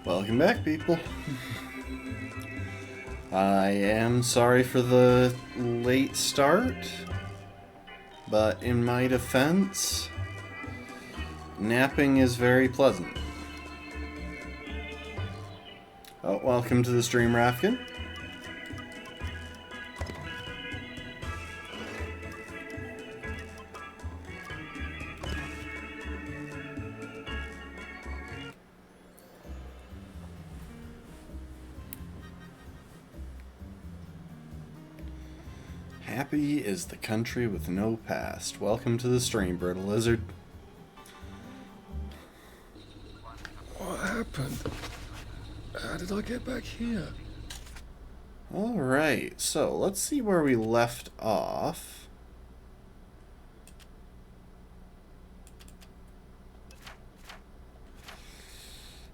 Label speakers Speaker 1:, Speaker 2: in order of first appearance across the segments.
Speaker 1: Welcome back, people. I am sorry for the late start, but in my defense, napping is very pleasant. Oh, welcome to the stream, Rafkin. Happy is the country with no past. Welcome to the stream, Brittle Lizard.
Speaker 2: What happened? How did I get back here?
Speaker 1: Alright, so let's see where we left off.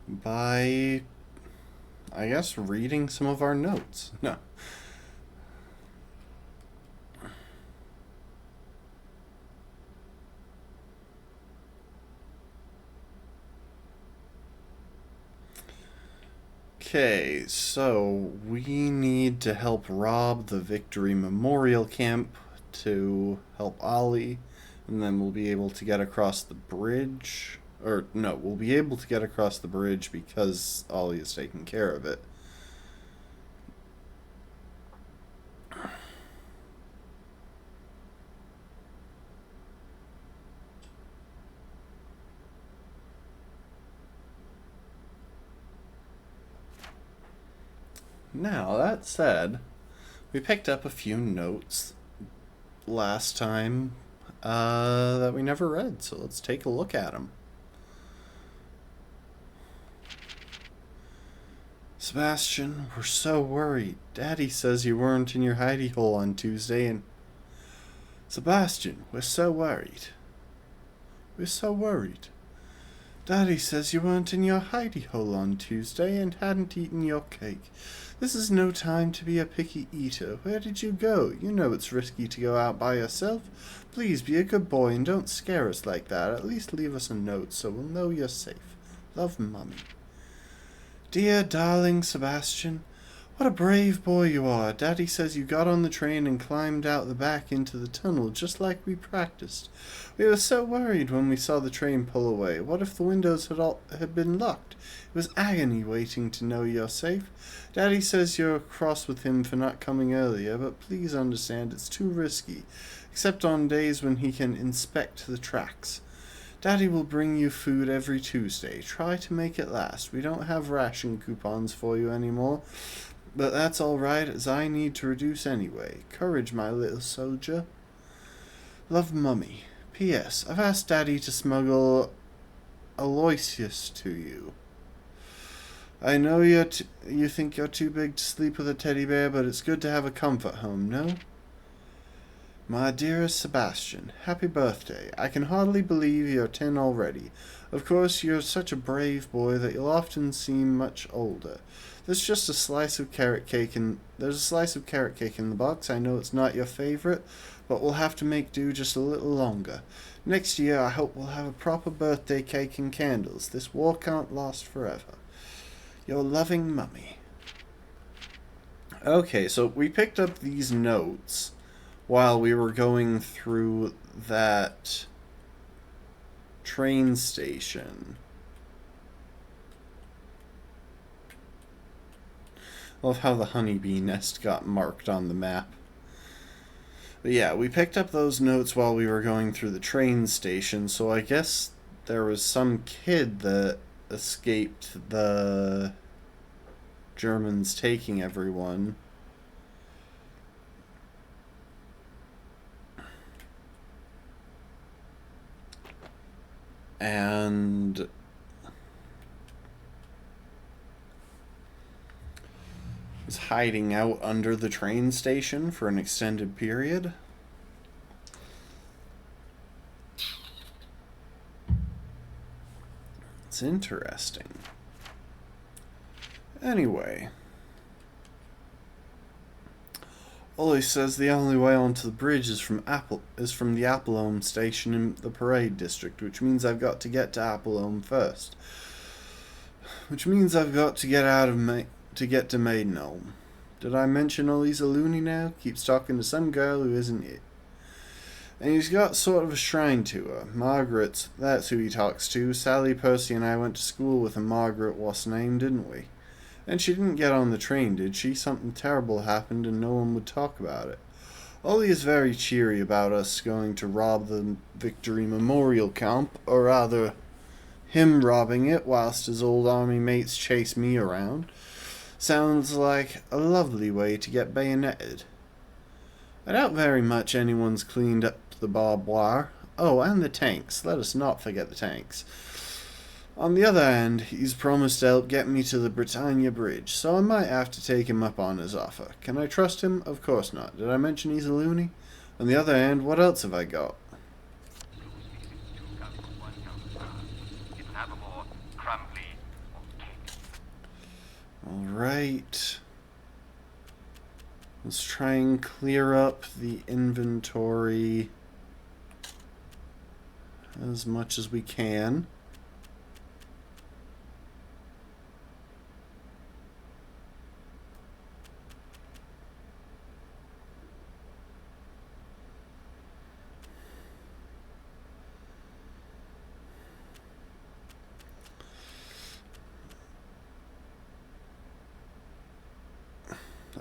Speaker 1: By, I guess, reading some of our notes. No. Okay, so we need to help rob the Victory Memorial Camp to help Ollie, and then we'll be able to get across the bridge. Or, no, we'll be able to get across the bridge because Ollie is taking care of it. Now, that said, we picked up a few notes last time that we never read, so let's take a look at them. Sebastian, we're so worried. Daddy says you weren't in your hidey hole on Tuesday, and... Sebastian, we're so worried. We're so worried. Daddy says you weren't in your hidey hole on Tuesday and hadn't eaten your cake. This is no time to be a picky eater. Where did you go? You know it's risky to go out by yourself. Please be a good boy and don't scare us like that. At least leave us a note so we'll know you're safe. Love, Mummy. Dear darling Sebastian, what a brave boy you are. Daddy says you got on the train and climbed out the back into the tunnel just like we practiced. We were so worried when we saw the train pull away. What if the windows had been locked? It was agony waiting to know you're safe. Daddy says you're cross with him for not coming earlier, but please understand it's too risky, except on days when he can inspect the tracks. Daddy will bring you food every Tuesday. Try to make it last. We don't have ration coupons for you anymore, but that's all right, as I need to reduce anyway. Courage, my little soldier. Love, Mummy. P.S. I've asked Daddy to smuggle Aloysius to you. I know you think you're too big to sleep with a teddy bear, but it's good to have a comfort home, no? My dearest Sebastian, happy birthday. I can hardly believe you're 10 already. Of course, you're such a brave boy that you'll often seem much older. There's a slice of carrot cake in the box. I know it's not your favorite, but we'll have to make do just a little longer. Next year, I hope we'll have a proper birthday cake and candles. This war can't last forever. Your loving, Mummy. Okay, so we picked up these notes while we were going through that train station. Love how the honeybee nest got marked on the map. But yeah, we picked up those notes while we were going through the train station, so I guess there was some kid that escaped the Germans taking everyone. And was hiding out under the train station for an extended period. It's interesting. Anyway, Ollie says the only way onto the bridge is from the Appleholm station in the Parade District, which means I've got to get to Appleholm first. Which means I've got to get out of to get to Maidenholm. Did I mention Elisa Looney now? Keeps talking to some girl who isn't it. And he's got sort of a shrine to her. Margaret's, that's who he talks to. Sally, Percy, and I went to school with a Margaret what's name, didn't we? And she didn't get on the train, did she? Something terrible happened and no one would talk about it. Ollie is very cheery about us going to rob the Victory Memorial Camp, or rather, him robbing it whilst his old army mates chase me around. Sounds like a lovely way to get bayoneted. I doubt very much anyone's cleaned up the barbed wire. Oh, and the tanks. Let us not forget the tanks. On the other hand, he's promised to help get me to the Britannia Bridge, so I might have to take him up on his offer. Can I trust him? Of course not. Did I mention he's a loony? On the other hand, what else have I got? Alright. Let's try and clear up the inventory as much as we can.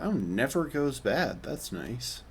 Speaker 1: Oh, never goes bad. That's nice.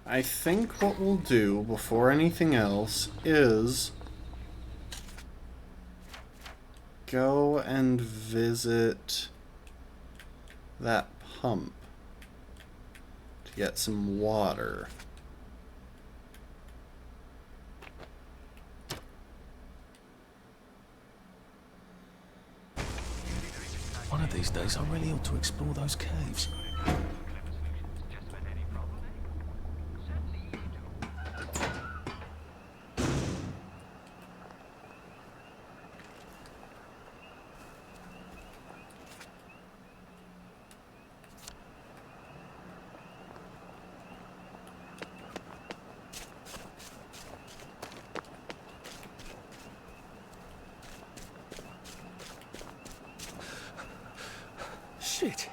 Speaker 1: I think what we'll do before anything else is go and visit that pump to get some water.
Speaker 2: One of these days, I really ought to explore those caves. Shit.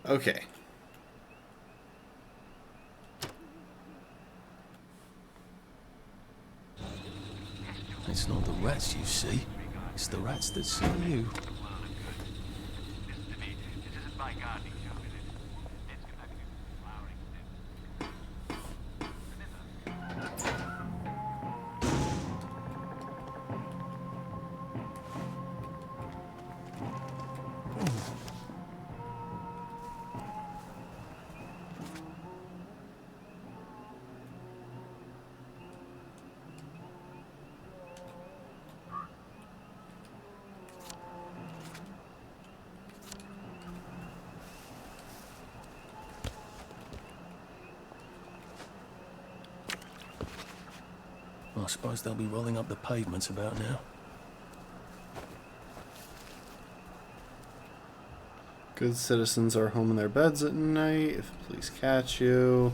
Speaker 1: Okay.
Speaker 2: It's not the rats you see, it's the rats that see you. I suppose they'll be rolling up the pavements about now.
Speaker 1: Good citizens are home in their beds at night if police catch you.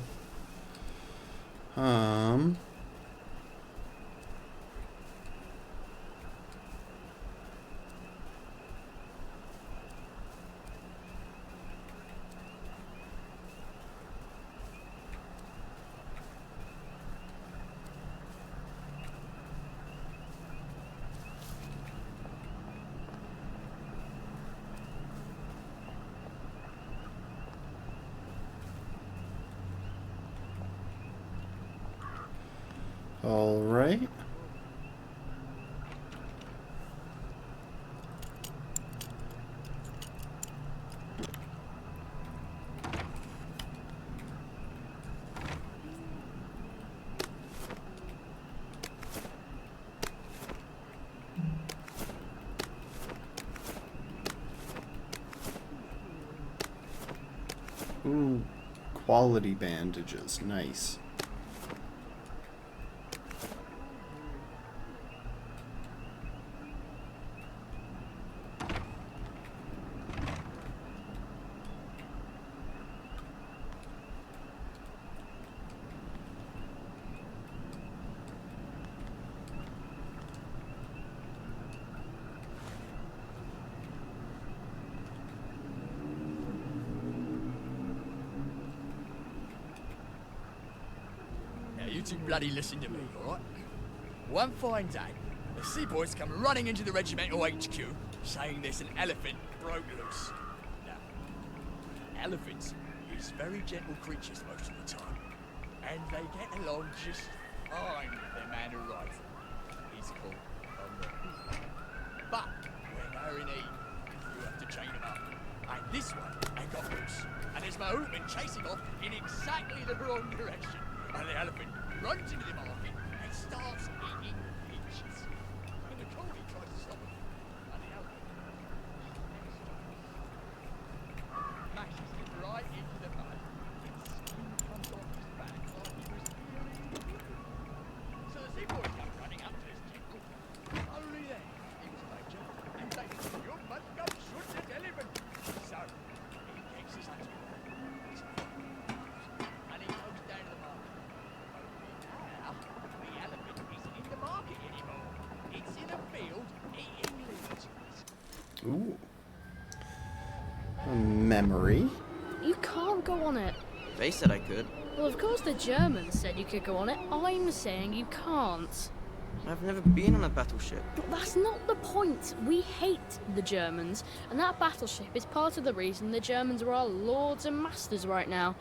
Speaker 1: All right. Ooh, quality bandages. Nice.
Speaker 3: Now you two bloody listen to me, alright? One fine day, the seaboys come running into the regimental HQ, saying there's an elephant broke loose. Now, elephants is very gentle creatures most of the time, and they get along just fine with their man who rides them. He's called Omni. But when they're in heat, you have to chain them up. And this one ain't got loose, and there's my Ootman chasing off in exactly the wrong direction. And the elephant runs into the market and starts eating peaches. And the collie tries to stop him. And the elephant smashes him right into the mud. His skin comes off his back like he was really. So the seaboys come running up to his temple. Only then he was major and they said, "You must go shoot this elephant." So he takes his hunting rifle. And he goes down to the market. Now, the elephant isn't in the market anymore. It's in a field eating leaves.
Speaker 1: Ooh. A memory.
Speaker 4: You can't go on it.
Speaker 5: They said I could.
Speaker 4: Well, of course the Germans said you could go on it. I'm saying you can't.
Speaker 5: I've never been on a battleship.
Speaker 4: But that's not the point. We hate the Germans, and that battleship is part of the reason the Germans are our lords and masters right now.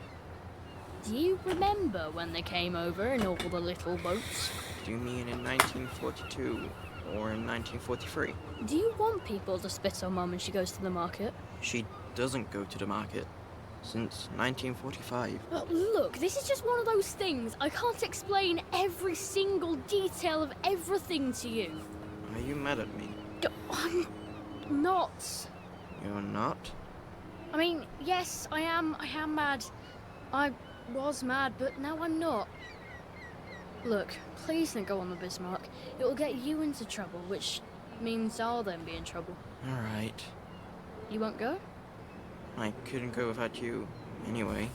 Speaker 4: Do you remember when they came over in all the little boats?
Speaker 5: Do you mean in 1942 or in 1943?
Speaker 4: Do you want people to spit on Mum when she goes to the market?
Speaker 5: She doesn't go to the market since 1945.
Speaker 4: But look, this is just one of those things. I can't explain every single detail of everything to you.
Speaker 5: Are you mad at me?
Speaker 4: I'm not.
Speaker 5: You're not?
Speaker 4: I mean, yes, I am mad. I was mad, but now I'm not. Look, please don't go on the Bismarck. It will get you into trouble, which means I'll then be in trouble.
Speaker 5: Alright.
Speaker 4: You won't go?
Speaker 5: I couldn't go without you anyway.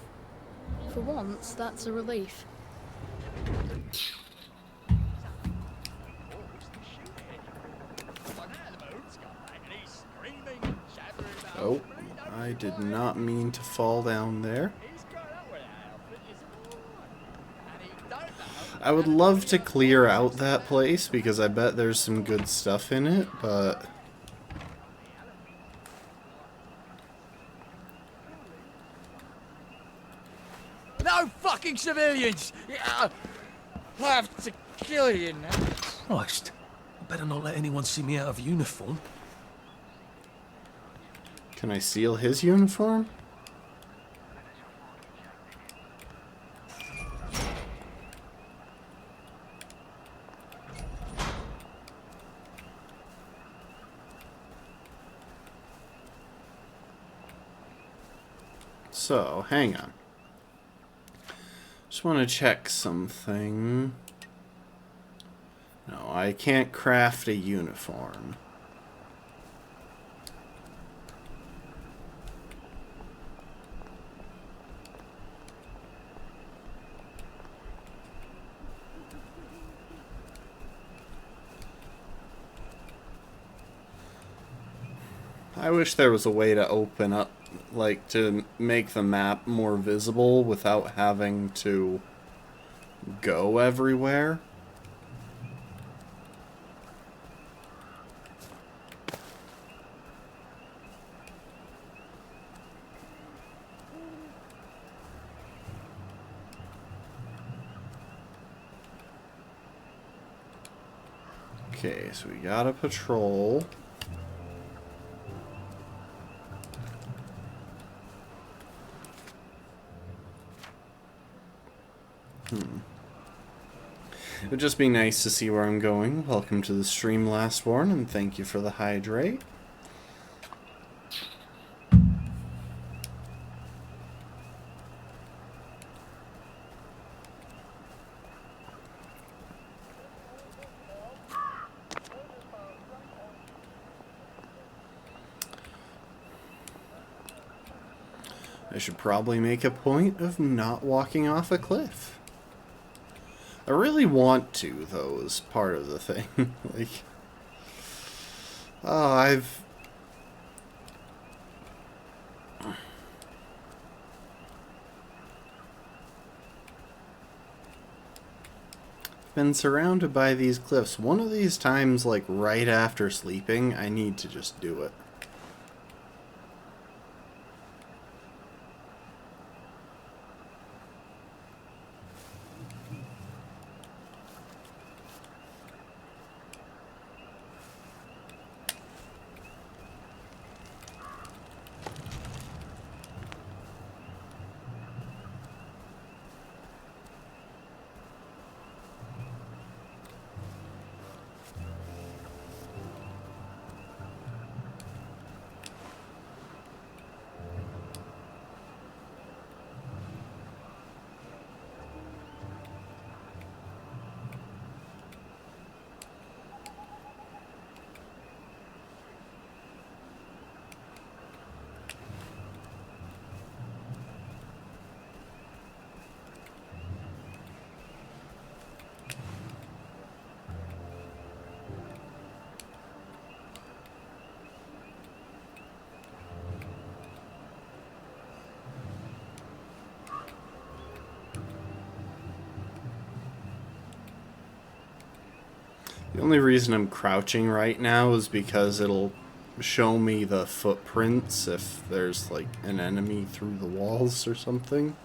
Speaker 4: For once, that's a relief.
Speaker 1: Oh, I did not mean to fall down there. I would love to clear out that place because I bet there's some good stuff in it, but...
Speaker 3: No fucking civilians! Yeah, I have to kill you now.
Speaker 2: Christ. I better not let anyone see me out of uniform.
Speaker 1: Can I steal his uniform? So, hang on. Just want to check something. No, I can't craft a uniform. I wish there was a way to open up, like, to make the map more visible without having to go everywhere. Okay, so we got a patrol. It would just be nice to see where I'm going. Welcome to the stream, Lastborn, and thank you for the hydrate. I should probably make a point of not walking off a cliff. I really want to, though, is part of the thing. Like, oh, I've been surrounded by these cliffs. One of these times, like, right after sleeping, I need to just do it. The only reason I'm crouching right now is because it'll show me the footprints if there's, like, an enemy through the walls or something.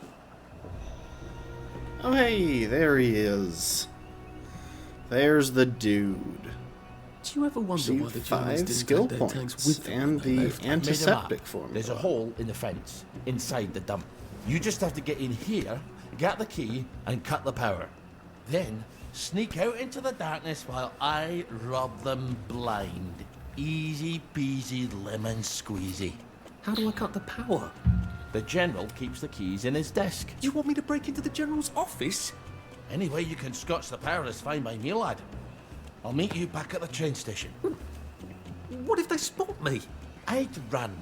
Speaker 1: Oh, hey, there he is. There's the dude.
Speaker 2: Do you ever wonder why the Germans
Speaker 1: 5
Speaker 2: didn't
Speaker 1: skill
Speaker 2: take their tanks
Speaker 1: points
Speaker 2: with them
Speaker 1: and
Speaker 2: when they
Speaker 1: the
Speaker 2: left?
Speaker 1: antiseptic
Speaker 6: There's
Speaker 1: formula.
Speaker 6: a hole in the fence inside the dump. You just have to get in here, get the key, and cut the power. Then sneak out into the darkness while I rob them blind. Easy peasy lemon squeezy.
Speaker 2: How do I cut the power?
Speaker 6: The general keeps the keys in his desk.
Speaker 2: You want me to break into the general's office?
Speaker 6: Any way you can scotch the power is fine by me, lad. I'll meet you back at the train station.
Speaker 2: What if they spot me?
Speaker 6: I'd run.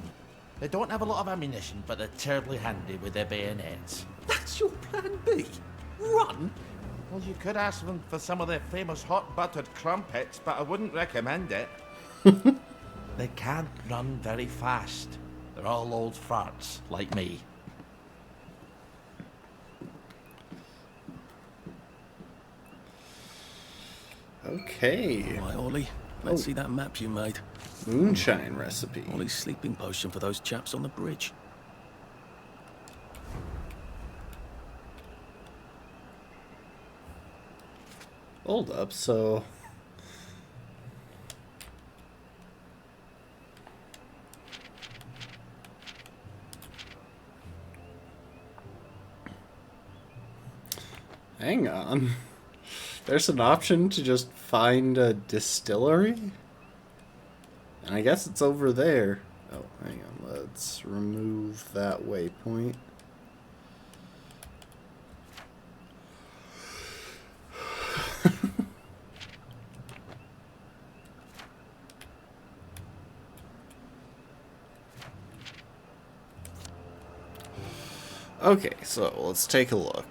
Speaker 6: They don't have a lot of ammunition, but they're terribly handy with their bayonets.
Speaker 2: That's your plan B? Run?
Speaker 6: Well, you could ask them for some of their famous hot buttered crumpets, but I wouldn't recommend it. They can't run very fast. They're all old farts, like me.
Speaker 1: Okay.
Speaker 2: Right, Ollie, let's see that map you made.
Speaker 1: Moonshine recipe.
Speaker 2: Ollie's sleeping potion for those chaps on the bridge.
Speaker 1: Hold up, so... Hang on. There's an option to just find a distillery? And I guess it's over there. Oh, hang on. Let's remove that waypoint. Okay, so let's take a look.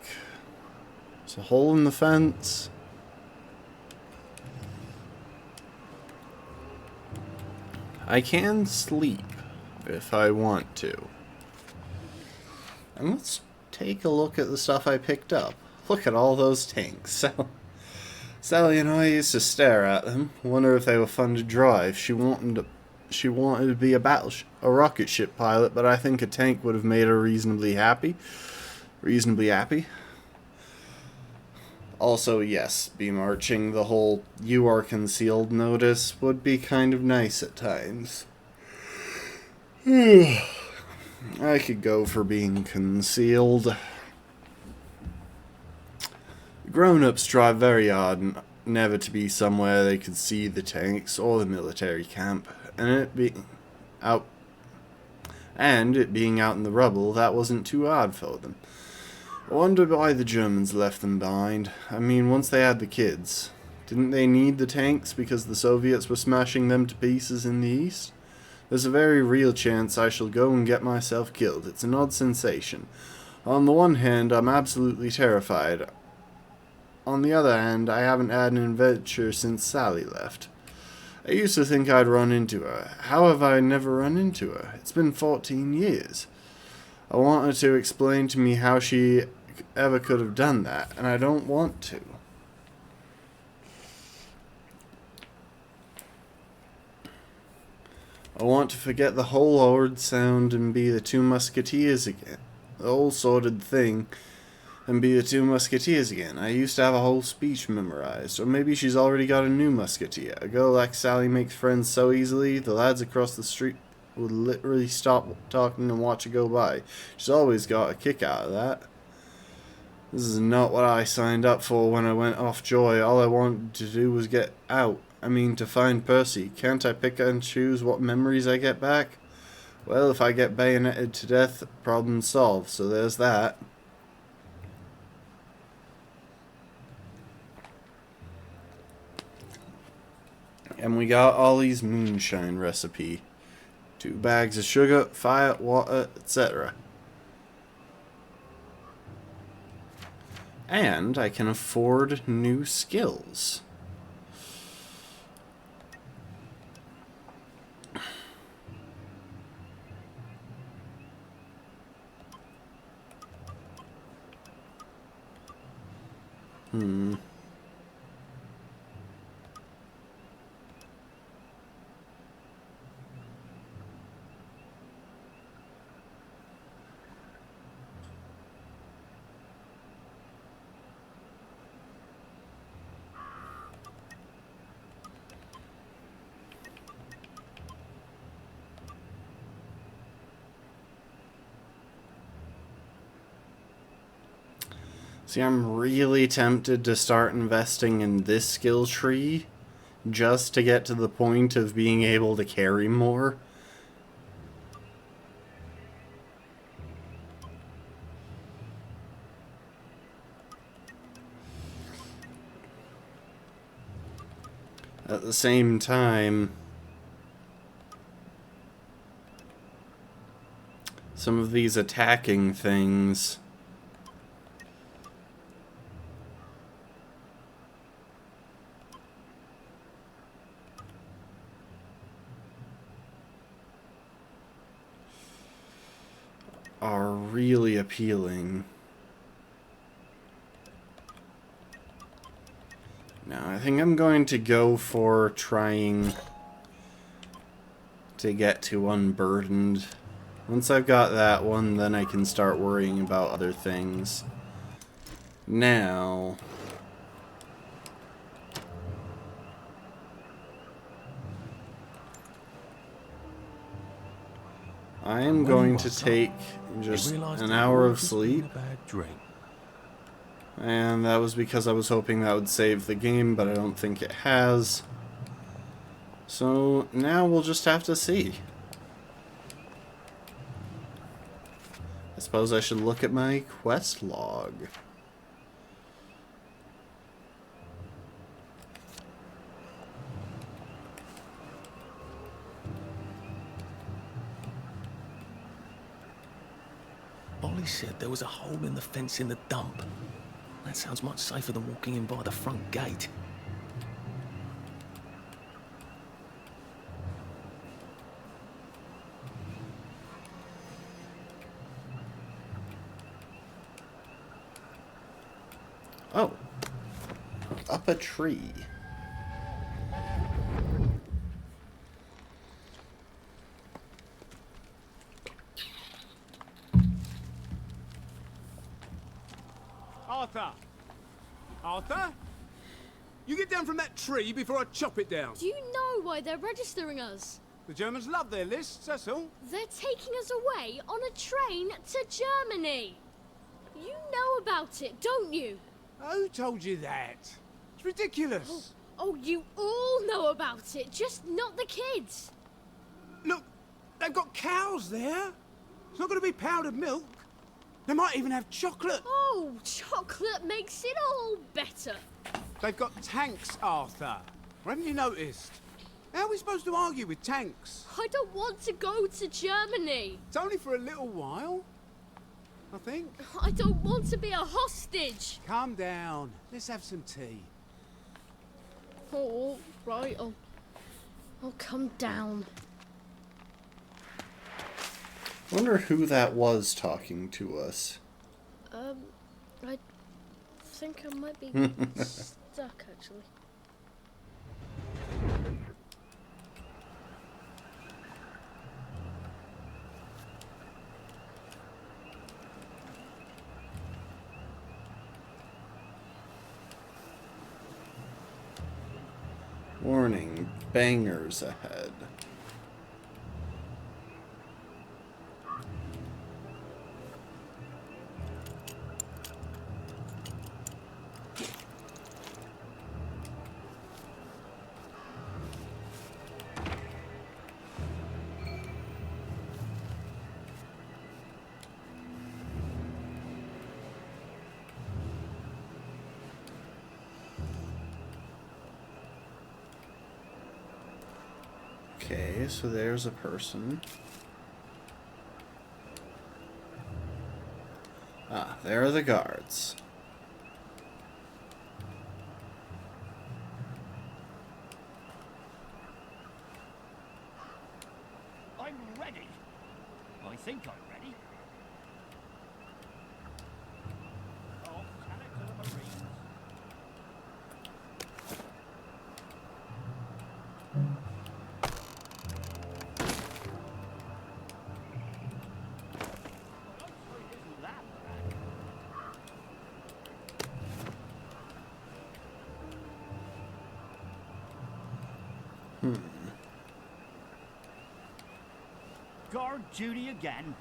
Speaker 1: There's a hole in the fence. I can sleep if I want to. And let's take a look at the stuff I picked up. Look at all those tanks. Sally and I used to stare at them, wonder if they were fun to drive. She wanted to be a rocket ship pilot, but I think a tank would have made her reasonably happy. Also, yes, be marching the whole "you are concealed" notice would be kind of nice at times. I could go for being concealed. Grown-ups try very hard never to be somewhere they could see the tanks or the military camp, and it being out in the rubble, that wasn't too hard for them. I wonder why the Germans left them behind. I mean, once they had the kids, didn't they need the tanks because the Soviets were smashing them to pieces in the east? There's a very real chance I shall go and get myself killed. It's an odd sensation. On the one hand, I'm absolutely terrified. On the other hand, I haven't had an adventure since Sally left. I used to think I'd run into her. How have I never run into her? It's been 14 years. I want her to explain to me how she ever could have done that, and I don't want to. I want to forget the whole horrid sound and be the Two Musketeers again. The whole sordid thing, and be the Two Musketeers again. I used to have a whole speech memorized. Or maybe she's already got a new musketeer. A girl like Sally makes friends so easily, the lads across the street would literally stop talking and watch her go by. She's always got a kick out of that. This is not what I signed up for when I went off Joy. All I wanted to do was get out. I mean, to find Percy. Can't I pick and choose what memories I get back? Well, if I get bayoneted to death, problem solved. So there's that. And we got Ollie's moonshine recipe. 2 bags of sugar, fire, water, etc. And I can afford new skills. See, I'm really tempted to start investing in this skill tree just to get to the point of being able to carry more. At the same time, some of these attacking things are really appealing. Now, I think I'm going to go for trying to get to Unburdened. Once I've got that one, then I can start worrying about other things. Now, I am going to take just an hour of sleep. And that was because I was hoping that would save the game, but I don't think it has. So now we'll just have to see. I suppose I should look at my quest log.
Speaker 2: Ollie said there was a hole in the fence in the dump. That sounds much safer than walking in by the front gate.
Speaker 1: Oh. Up a tree.
Speaker 7: Arthur! Arthur? You get down from that tree before I chop it down.
Speaker 4: Do you know why they're registering us?
Speaker 7: The Germans love their lists, that's all.
Speaker 4: They're taking us away on a train to Germany. You know about it, don't you?
Speaker 7: Who told you that? It's ridiculous.
Speaker 4: Oh, you all know about it, just not the kids.
Speaker 7: Look, they've got cows there. It's not going to be powdered milk. They might even have chocolate.
Speaker 4: Oh, chocolate makes it all better.
Speaker 7: They've got tanks, Arthur. Haven't you noticed? How are we supposed to argue with tanks?
Speaker 4: I don't want to go to Germany.
Speaker 7: It's only for a little while, I think.
Speaker 4: I don't want to be a hostage.
Speaker 7: Calm down. Let's have some tea.
Speaker 4: Oh, right, I'll come down.
Speaker 1: Wonder who that was talking to us.
Speaker 4: I think I might be stuck, actually.
Speaker 1: Warning, bangers ahead. Okay, so there's a person. Ah, there are the guards.
Speaker 8: I'm ready. I think I'm ready. I'll tell it to the Marines. Isn't that bad? Guard duty again.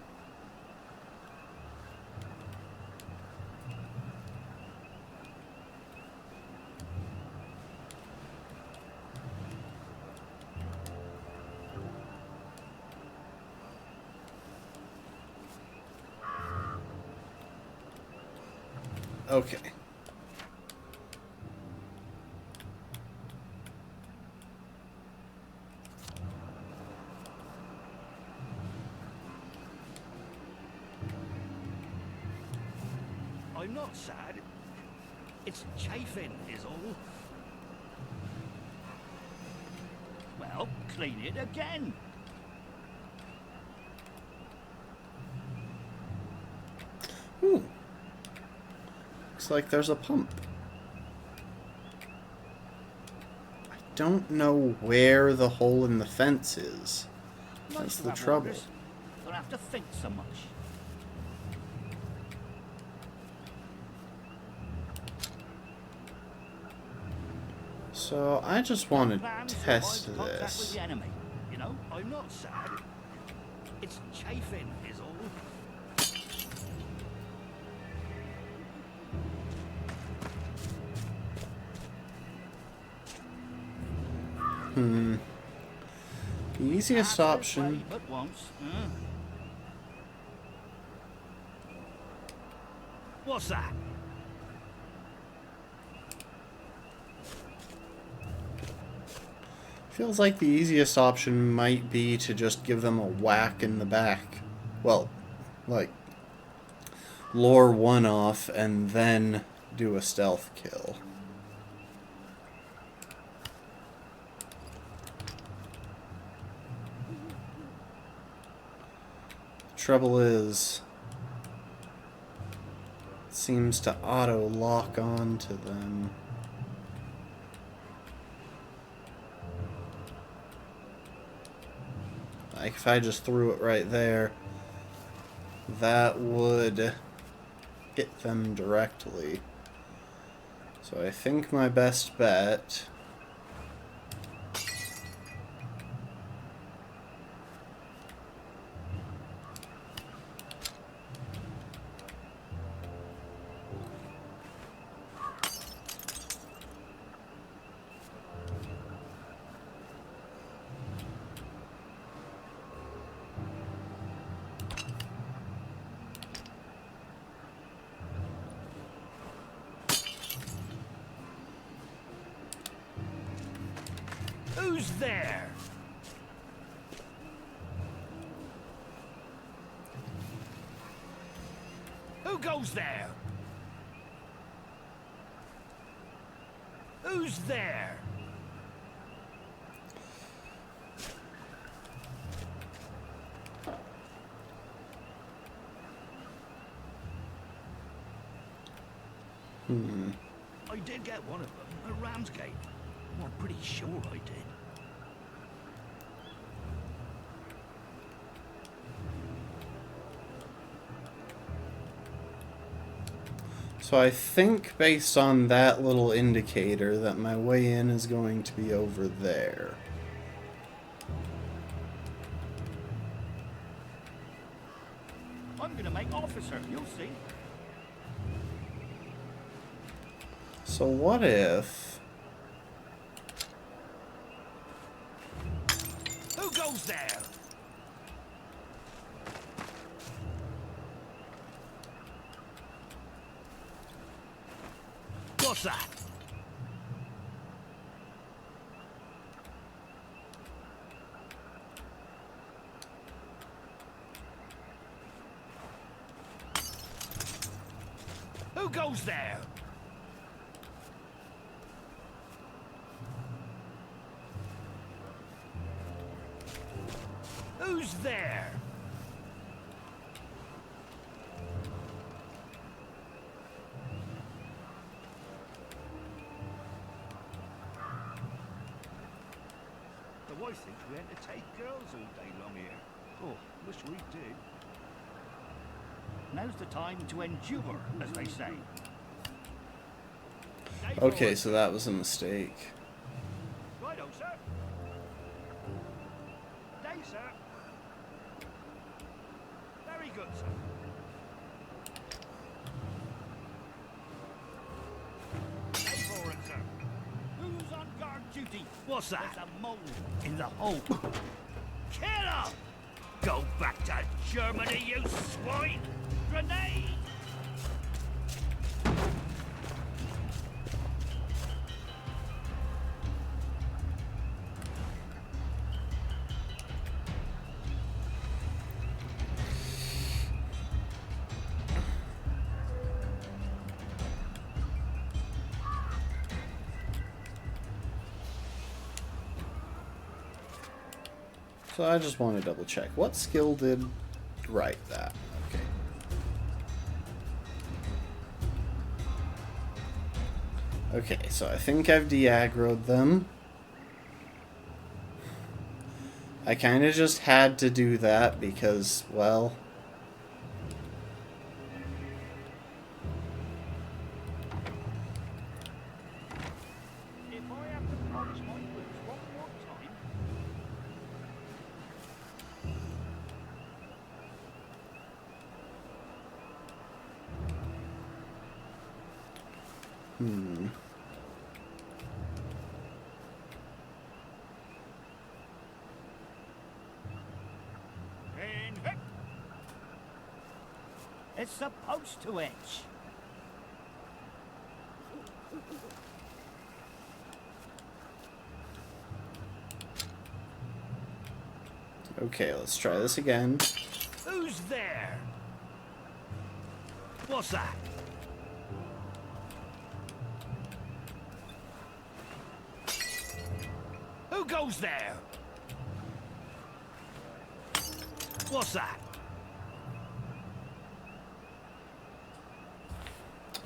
Speaker 1: Okay.
Speaker 8: I'm not sad. It's chafing, is all. Well, clean it again.
Speaker 1: Ooh. Looks like there's a pump. I don't know where the hole in the fence is.
Speaker 8: Nice
Speaker 1: That's
Speaker 8: to
Speaker 1: the
Speaker 8: have
Speaker 1: trouble.
Speaker 8: orders. Don't have to think so much.
Speaker 1: So I just want to
Speaker 8: Plan
Speaker 1: test
Speaker 8: survives contact with
Speaker 1: this.
Speaker 8: the enemy. You know, I'm not sad. It's chafing, is all.
Speaker 1: The easiest option.
Speaker 8: But once. What's that?
Speaker 1: Feels like the easiest option might be to just give them a whack in the back. Well, like, lure one off and then do a stealth kill. Trouble is, it seems to auto lock on to them. Like if I just threw it right there, that would hit them directly. So I think my best bet...
Speaker 8: Who's there? Who goes there? Who's there? I did get one of them at Ramsgate. Well, I'm pretty sure I did.
Speaker 1: So I think, based on that little indicator, that my way in is going to be over there.
Speaker 8: I'm gonna make officer, you'll see.
Speaker 1: So what if...
Speaker 8: Who goes there? What's that? Who goes there? Who's there? The wife thinks we entertain girls all day long here. Oh, wish we did. Now's the time to endure, as they say. Day
Speaker 1: Okay,
Speaker 8: forward.
Speaker 1: so that was a mistake.
Speaker 8: Righto, sir. Day, sir. Very good, sir. Day forward, sir. Who's on guard duty? What's that? There's a mole in the hole. Kill him! Go back to Germany, you swine! Grenade!
Speaker 1: So I just want to double check. What skill did write that? Okay. Okay, so I think I've de-aggroed them. I kind of just had to do that because, well...
Speaker 8: If I have to polish my boots one more time... It's supposed to itch.
Speaker 1: Okay, let's try this again.
Speaker 8: Who's there? What's that? Who goes there? What's that?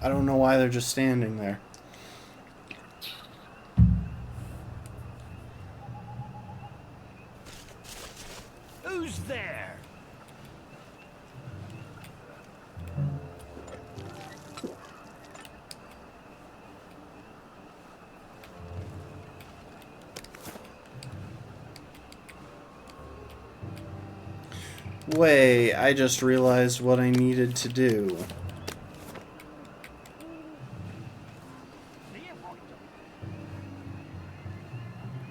Speaker 1: I don't know why they're just standing there.
Speaker 8: Who's there?
Speaker 1: Wait, I just realized what I needed to do.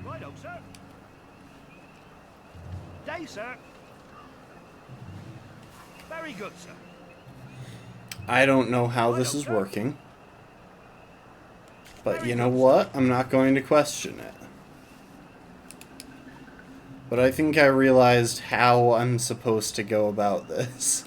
Speaker 8: Righto, sir. Day, sir. Very good, sir.
Speaker 1: I don't know how this is working. But you know what? I'm not going to question it. But I think I realized how I'm supposed to go about this.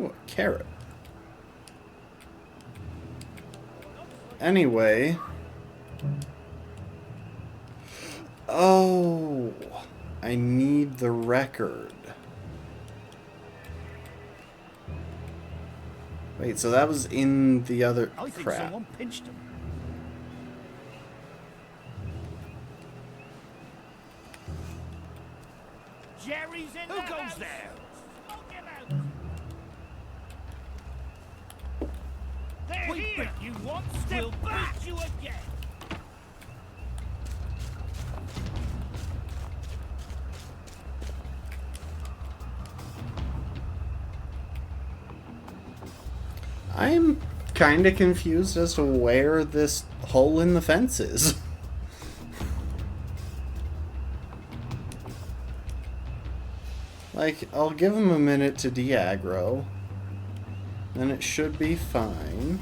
Speaker 1: Ooh, a carrot. Anyway. Oh, I need the record. Wait, so that was in the other
Speaker 8: I think
Speaker 1: crap.
Speaker 8: someone pinched him. Jerry's in Who goes house. There? Smoke him out. They're we here. Beat you once, we'll beat you again.
Speaker 1: I'm kind of confused as to where this hole in the fence is. Like, I'll give him a minute to de-aggro. Then it should be fine.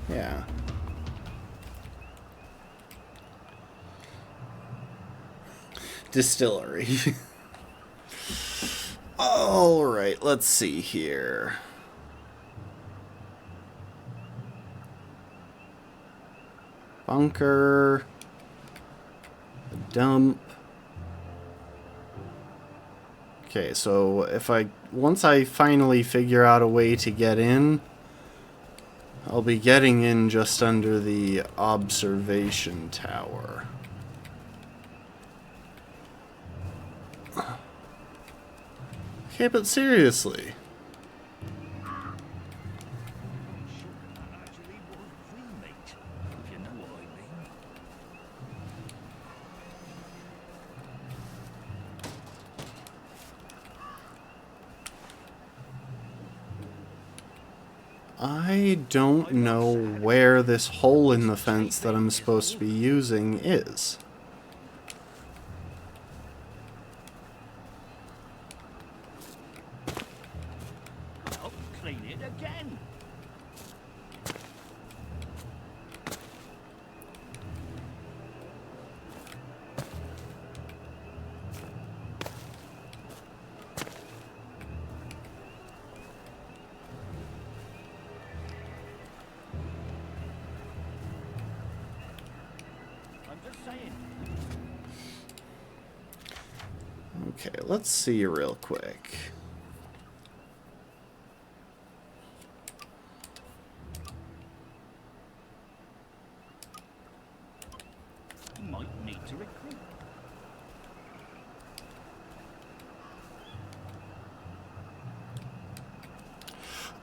Speaker 1: Yeah. Distillery. Alright, let's see here. Bunker. The dump. Okay, so once I finally figure out a way to get in, I'll be getting in just under the observation tower. Okay, but seriously. I don't know where this hole in the fence that I'm supposed to be using is.
Speaker 8: I'll clean it again.
Speaker 1: Okay, let's see real quick.
Speaker 8: Might need to recruit.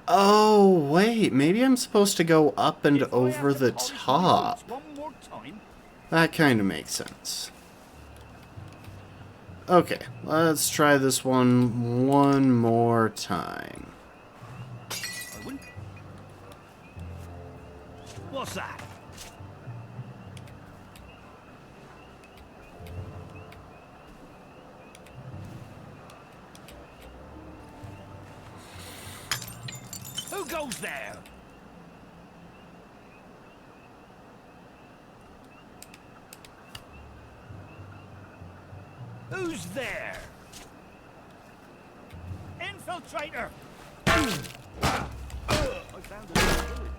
Speaker 1: Oh, wait, maybe I'm supposed to go up and over the top.
Speaker 8: One more time.
Speaker 1: That kind of makes sense. Okay, let's try this one more time.
Speaker 8: What's that? Who goes there? Who's there? Infiltrator! I found it.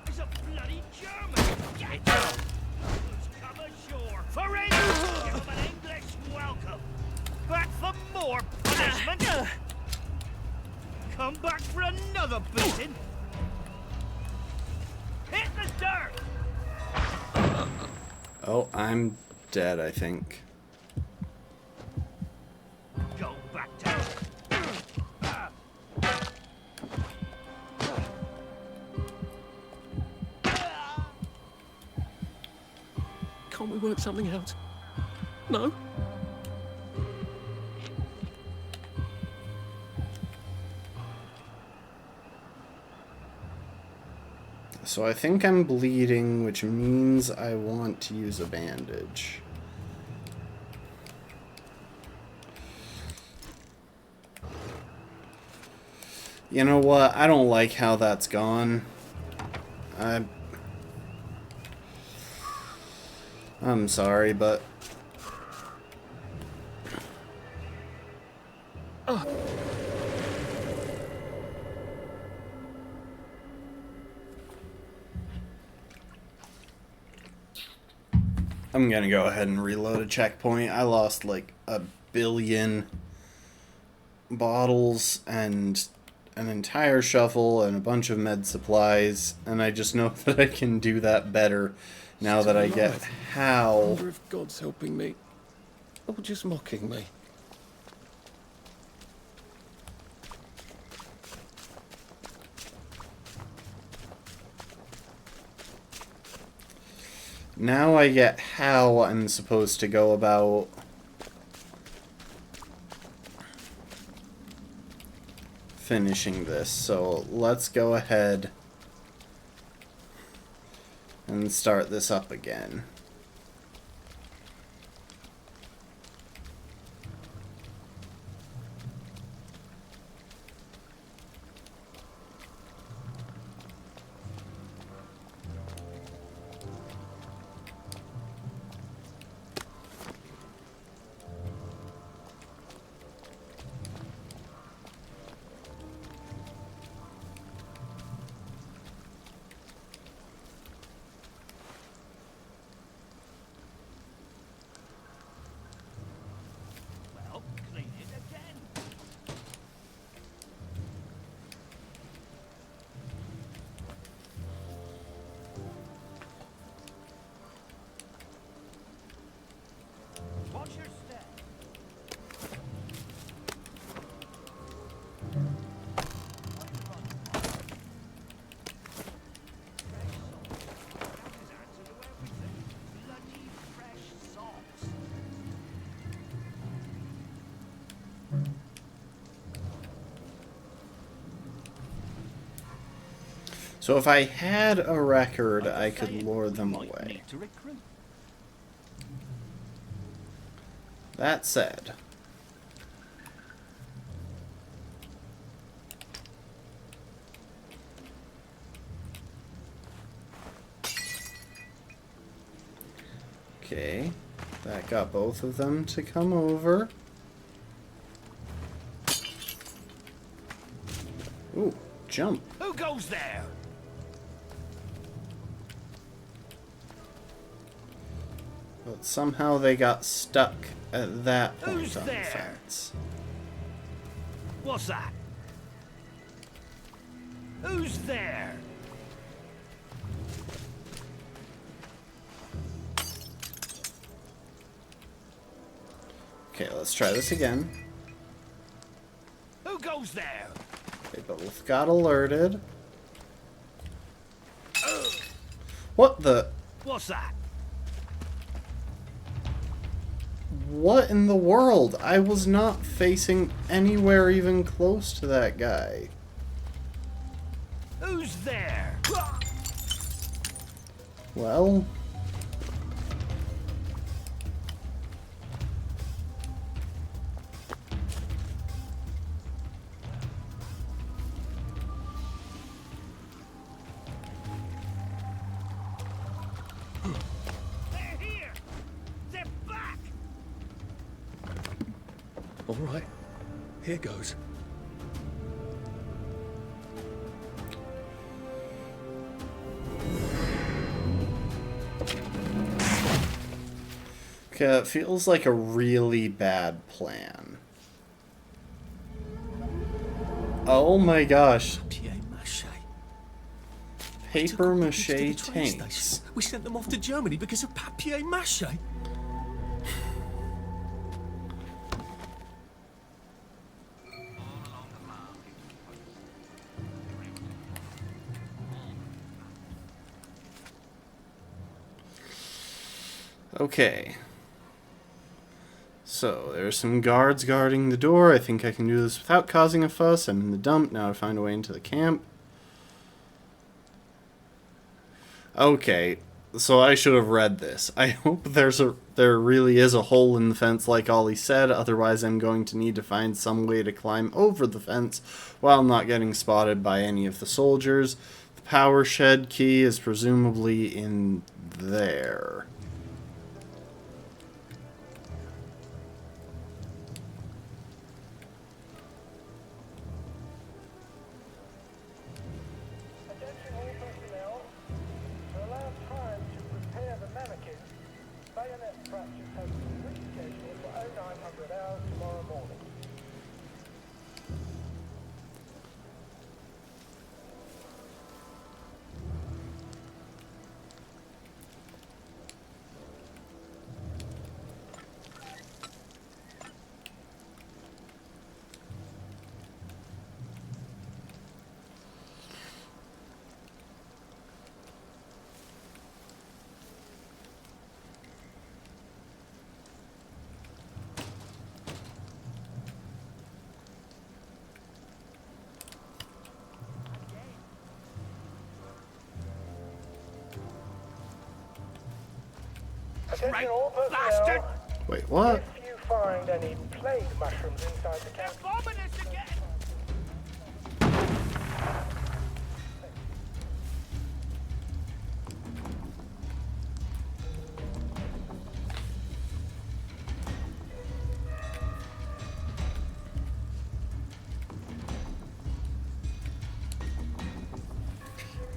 Speaker 8: It's a bloody German! Get him! Who's come ashore? For English! Give him an English welcome! Back for more punishment! Come back for another beating! Hit the dirt!
Speaker 1: Oh, I'm dead, I think.
Speaker 8: Go back down.
Speaker 2: work something out? No?
Speaker 1: So I think I'm bleeding, which means I want to use a bandage. You know what? I don't like how that's gone. I'm sorry, but... I'm gonna go ahead and reload a checkpoint. I lost like 1 billion bottles and an entire shovel and a bunch of med supplies, and I just know that I can do that better now that I get
Speaker 2: I
Speaker 1: how.
Speaker 2: wonder if God's helping me, or just mocking me.
Speaker 1: Now I get how I'm supposed to go about finishing this. So let's go ahead and start this up again.
Speaker 8: Well, clean it again. Watch your step. Bloody fresh salt.
Speaker 1: So if I had a record, I could lure them
Speaker 8: Might
Speaker 1: away.
Speaker 8: need to recruit.
Speaker 1: That said, okay, that got both of them to come over. Ooh, jump.
Speaker 8: Who goes there?
Speaker 1: But somehow they got stuck at that point
Speaker 8: Who's
Speaker 1: on the
Speaker 8: there?
Speaker 1: fence.
Speaker 8: What's that? Who's there?
Speaker 1: Okay, let's try this again.
Speaker 8: Who goes there?
Speaker 1: They both got alerted. What the?
Speaker 8: What's that?
Speaker 1: What in the world? I was not facing anywhere even close to that guy.
Speaker 8: Who's there?
Speaker 1: Well...
Speaker 8: They're here! They're back!
Speaker 2: All right, here goes.
Speaker 1: Okay, it feels like a really bad plan. Oh my gosh.
Speaker 2: Papier-mâché.
Speaker 1: Paper-mache tanks.
Speaker 2: We sent them off to Germany because of papier-mâché.
Speaker 1: Okay. So, there's some guards guarding the door. I think I can do this without causing a fuss. I'm in the dump. Now to find a way into the camp. Okay. So I should have read this. I hope there really is a hole in the fence like Ollie said. Otherwise, I'm going to need to find some way to climb over the fence while not getting spotted by any of the soldiers. The power shed key is presumably in there.
Speaker 8: Right, bastard!
Speaker 1: Wait, what?
Speaker 9: If you find any plague mushrooms inside the camp,
Speaker 8: They're bombing us again!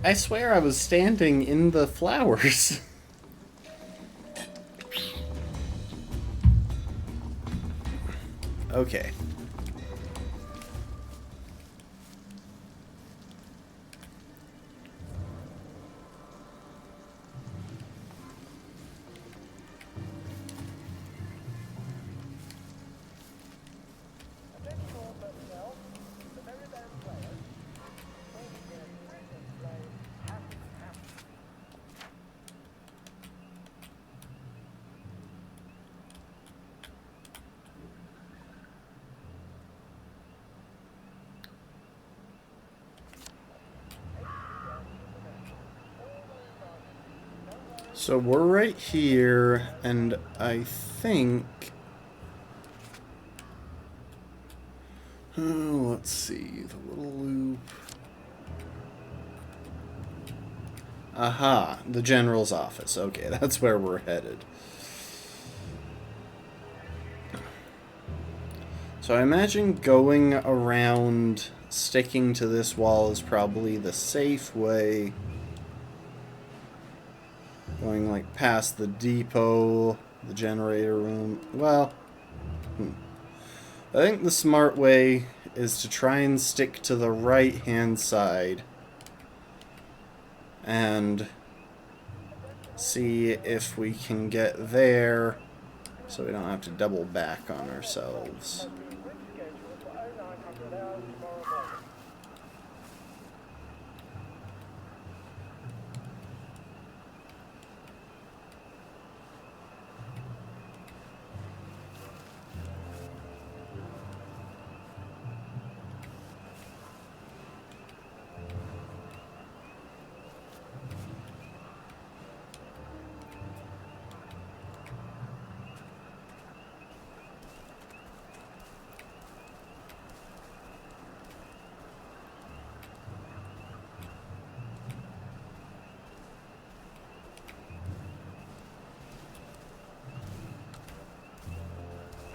Speaker 1: I swear I was standing in the flowers. Okay. So we're right here, and I think... let's see, the little loop... Aha, the general's office. Okay, that's where we're headed. So I imagine going around, sticking to this wall is probably the safe way. Going like past the depot, the generator room. Well, I think the smart way is to try and stick to the right-hand side and see if we can get there so we don't have to double back on ourselves.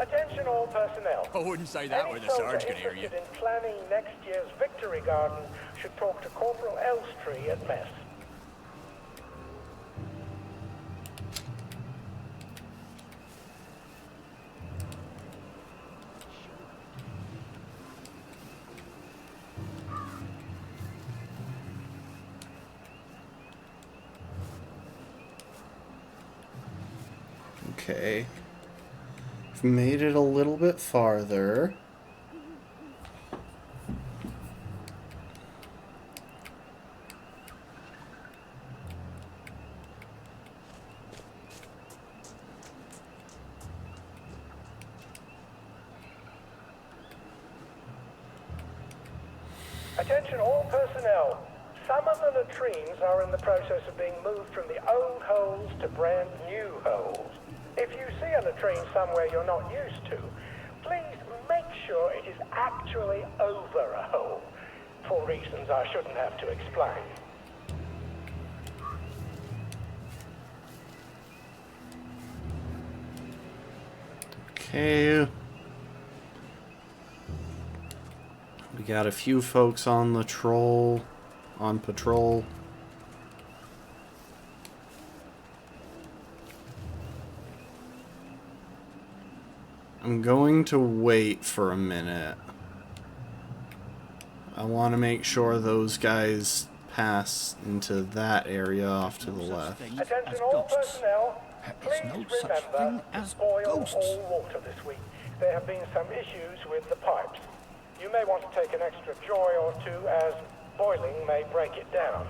Speaker 9: attention all personnel.
Speaker 3: I wouldn't say that
Speaker 9: Any
Speaker 3: where the Sarge
Speaker 9: soldier
Speaker 3: can hear you.
Speaker 9: interested in planning next year's Victory Garden should talk to Corporal Elstree at mess.
Speaker 1: Okay. We've made it a little bit farther.
Speaker 9: Attention all personnel. Some of the latrines are in the process of being moved from the old holes to brand new holes. If you see a latrine somewhere you're not used to, please make sure it is actually over a hole, for reasons I shouldn't have to explain.
Speaker 1: Okay. We got a few folks on patrol. I'm going to wait for a minute. I want to make sure those guys pass into that area off to the left.
Speaker 9: Attention all personnel. Please
Speaker 8: no
Speaker 9: remember
Speaker 8: such thing as
Speaker 9: to boil
Speaker 8: ghosts.
Speaker 9: all water this week. There have been some issues with the pipes. You may want to take an extra joy or two, as boiling may break it down.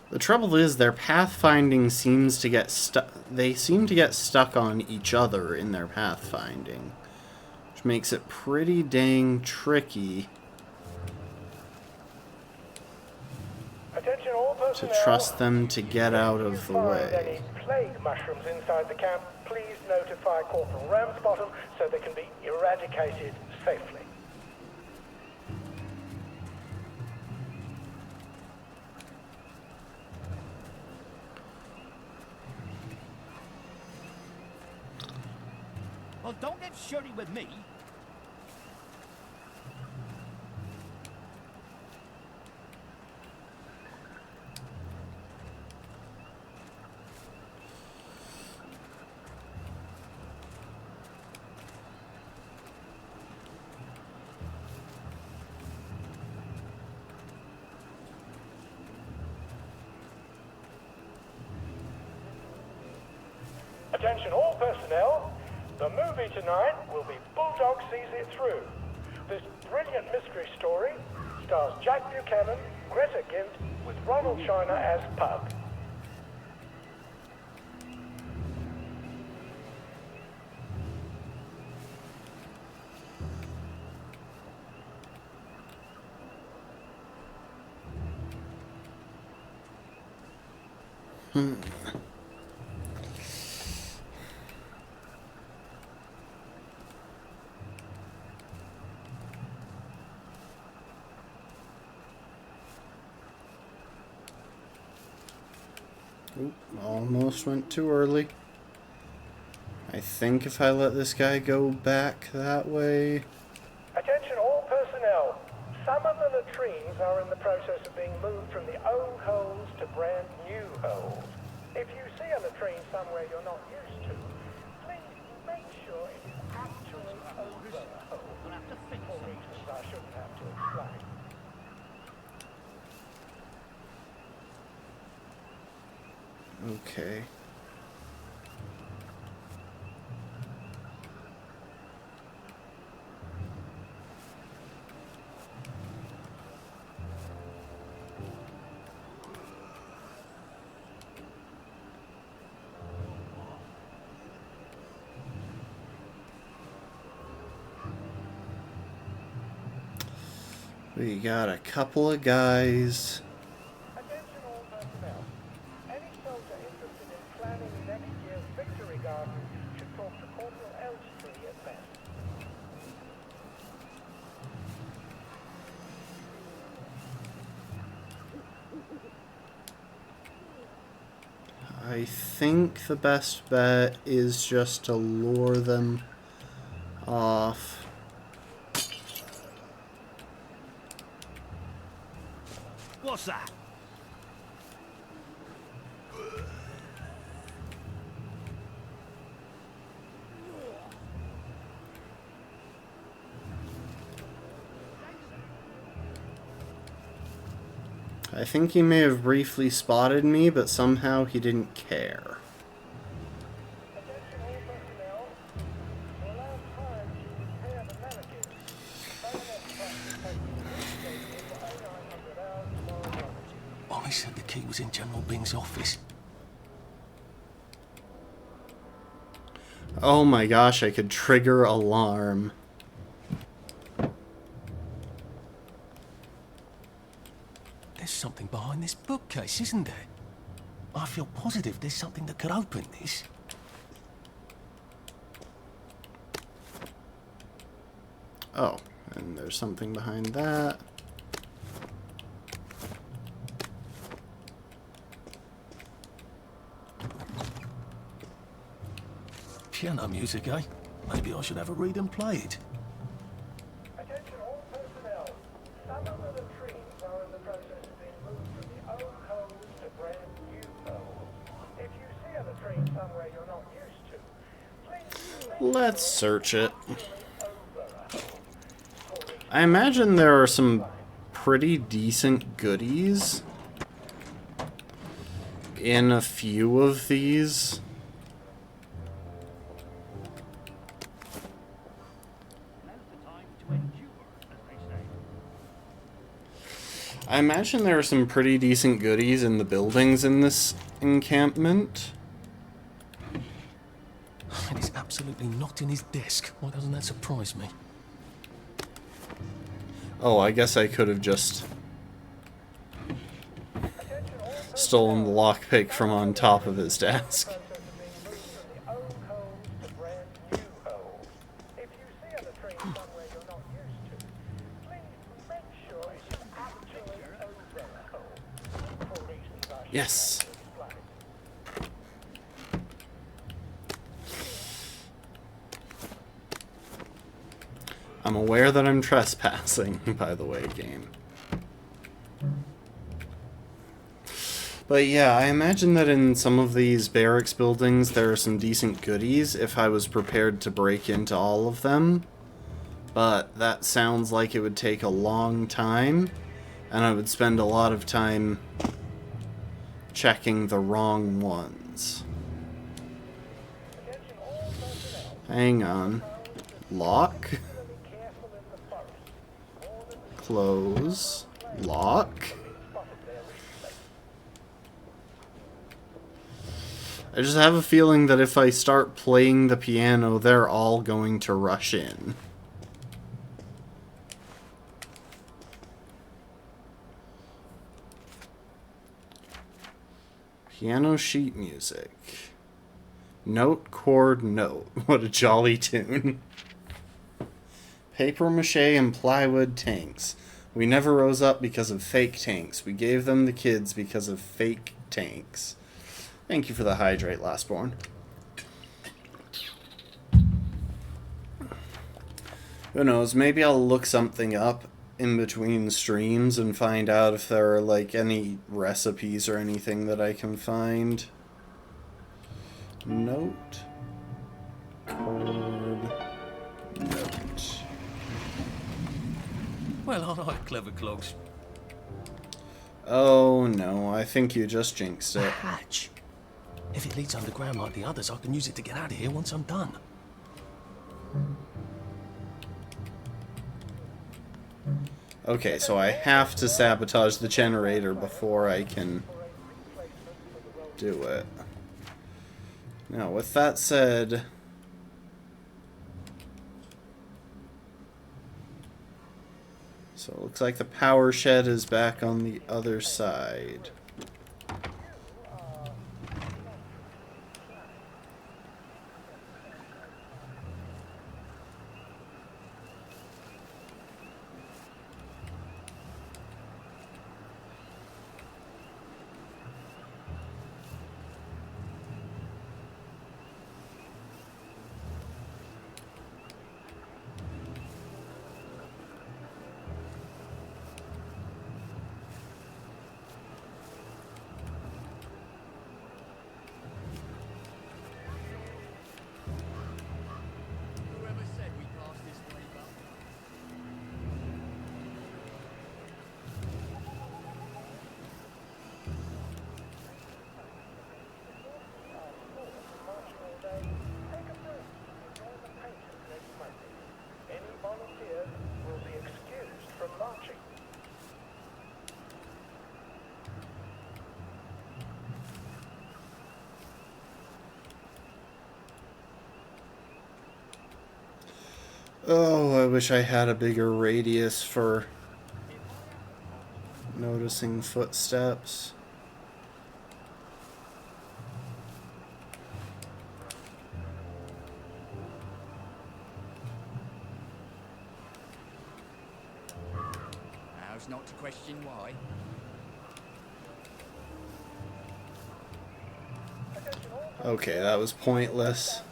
Speaker 1: The trouble is, their pathfinding seems to get stuck. They seem to get stuck on each other in their pathfinding, which makes it pretty dang tricky
Speaker 9: Attention all
Speaker 1: to
Speaker 9: personnel.
Speaker 1: trust them to get out of the
Speaker 9: If you find
Speaker 1: way.
Speaker 9: any plague mushrooms inside the camp, please notify Corporal Ramsbottom so they can be eradicated safely.
Speaker 8: Well, don't get shirty with me.
Speaker 9: Attention all personnel. The movie tonight will be Bulldog Sees It Through. This brilliant mystery story stars Jack Buchanan, Greta Gint, with Ronald China as Pug.
Speaker 1: Oop, almost went too early. I think if I let this guy go back that way...
Speaker 9: Attention all personnel. Some of the latrines are in the process of being moved from the old holes to brand new holes. If you see a latrine somewhere you're not used to, please make sure it is actually over a hole. For reasons I shouldn't have to explain.
Speaker 1: Okay. We got a couple of guys.
Speaker 9: Attention all personnel. Any soldier interested in planning next year's Victory Garden should talk to Corporal Elstree at best.
Speaker 1: I think the best bet is just to lure them off.
Speaker 8: What's that?
Speaker 1: I think he may have briefly spotted me, but somehow he didn't care.
Speaker 2: He said the key was in General Bing's office.
Speaker 1: Oh my gosh, I could trigger alarm.
Speaker 2: There's something behind this bookcase, isn't there? I feel positive there's something that could open this.
Speaker 1: Oh, and there's something behind that.
Speaker 2: Piano music, eh? Maybe I should have a read and play it.
Speaker 9: Attention all personnel. Some of the latrines are in the process of being moved from the old holes to brand new holes. If you see a latrine somewhere you're not used to, please
Speaker 1: Let's search it. I imagine there are some pretty decent goodies in a few of these. I imagine there are some pretty decent goodies in the buildings in this encampment.
Speaker 2: And it's absolutely not in his desk. Why doesn't that surprise me?
Speaker 1: Oh, I guess I could have just stolen the lockpick from on top of his desk. Yes. I'm aware that I'm trespassing, by the way, game. But yeah, I imagine that in some of these barracks buildings there are some decent goodies if I was prepared to break into all of them. But that sounds like it would take a long time, and I would spend a lot of time checking the wrong ones. Hang on. Lock. Close. Lock. I just have a feeling that if I start playing the piano, they're all going to rush in. Piano sheet music. Note, chord, note. What a jolly tune. Paper mache and plywood tanks. We never rose up because of fake tanks. We gave them the kids because of fake tanks. Thank you for the hydrate, Lastborn. Who knows, maybe I'll look something up in between streams and find out if there are like any recipes or anything that I can find. Note. Chord. Note.
Speaker 2: Well, alright, clever clogs.
Speaker 1: Oh no, I think you just jinxed
Speaker 2: A
Speaker 1: it.
Speaker 2: hatch. If it leads underground like the others, I can use it to get out of here once I'm done.
Speaker 1: Okay, so I have to sabotage the generator before I can do it. Now, with that said, so it looks like the power shed is back on the other side. Oh, I wish I had a bigger radius for noticing footsteps.
Speaker 3: How's not to question why?
Speaker 1: Okay, that was pointless.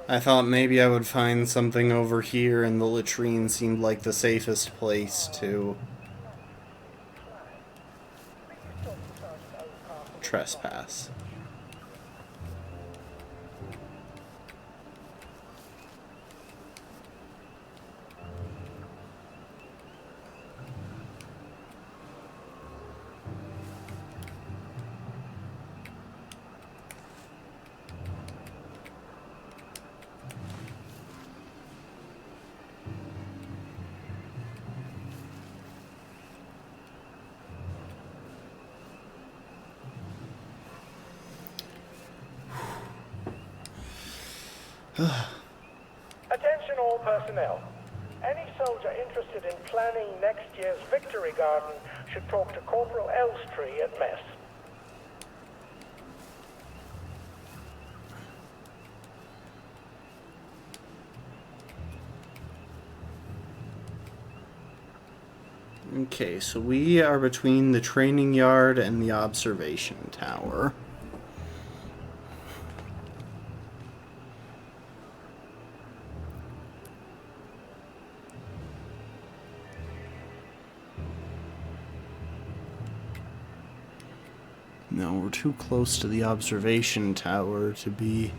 Speaker 1: I thought maybe I would find something over here, and the latrine seemed like the safest place to trespass.
Speaker 9: Attention all personnel. Any soldier interested in planning next year's Victory Garden should talk to Corporal Elstree at mess.
Speaker 1: Okay, so we are between the training yard and the observation tower. No, we're too close to the observation tower to be...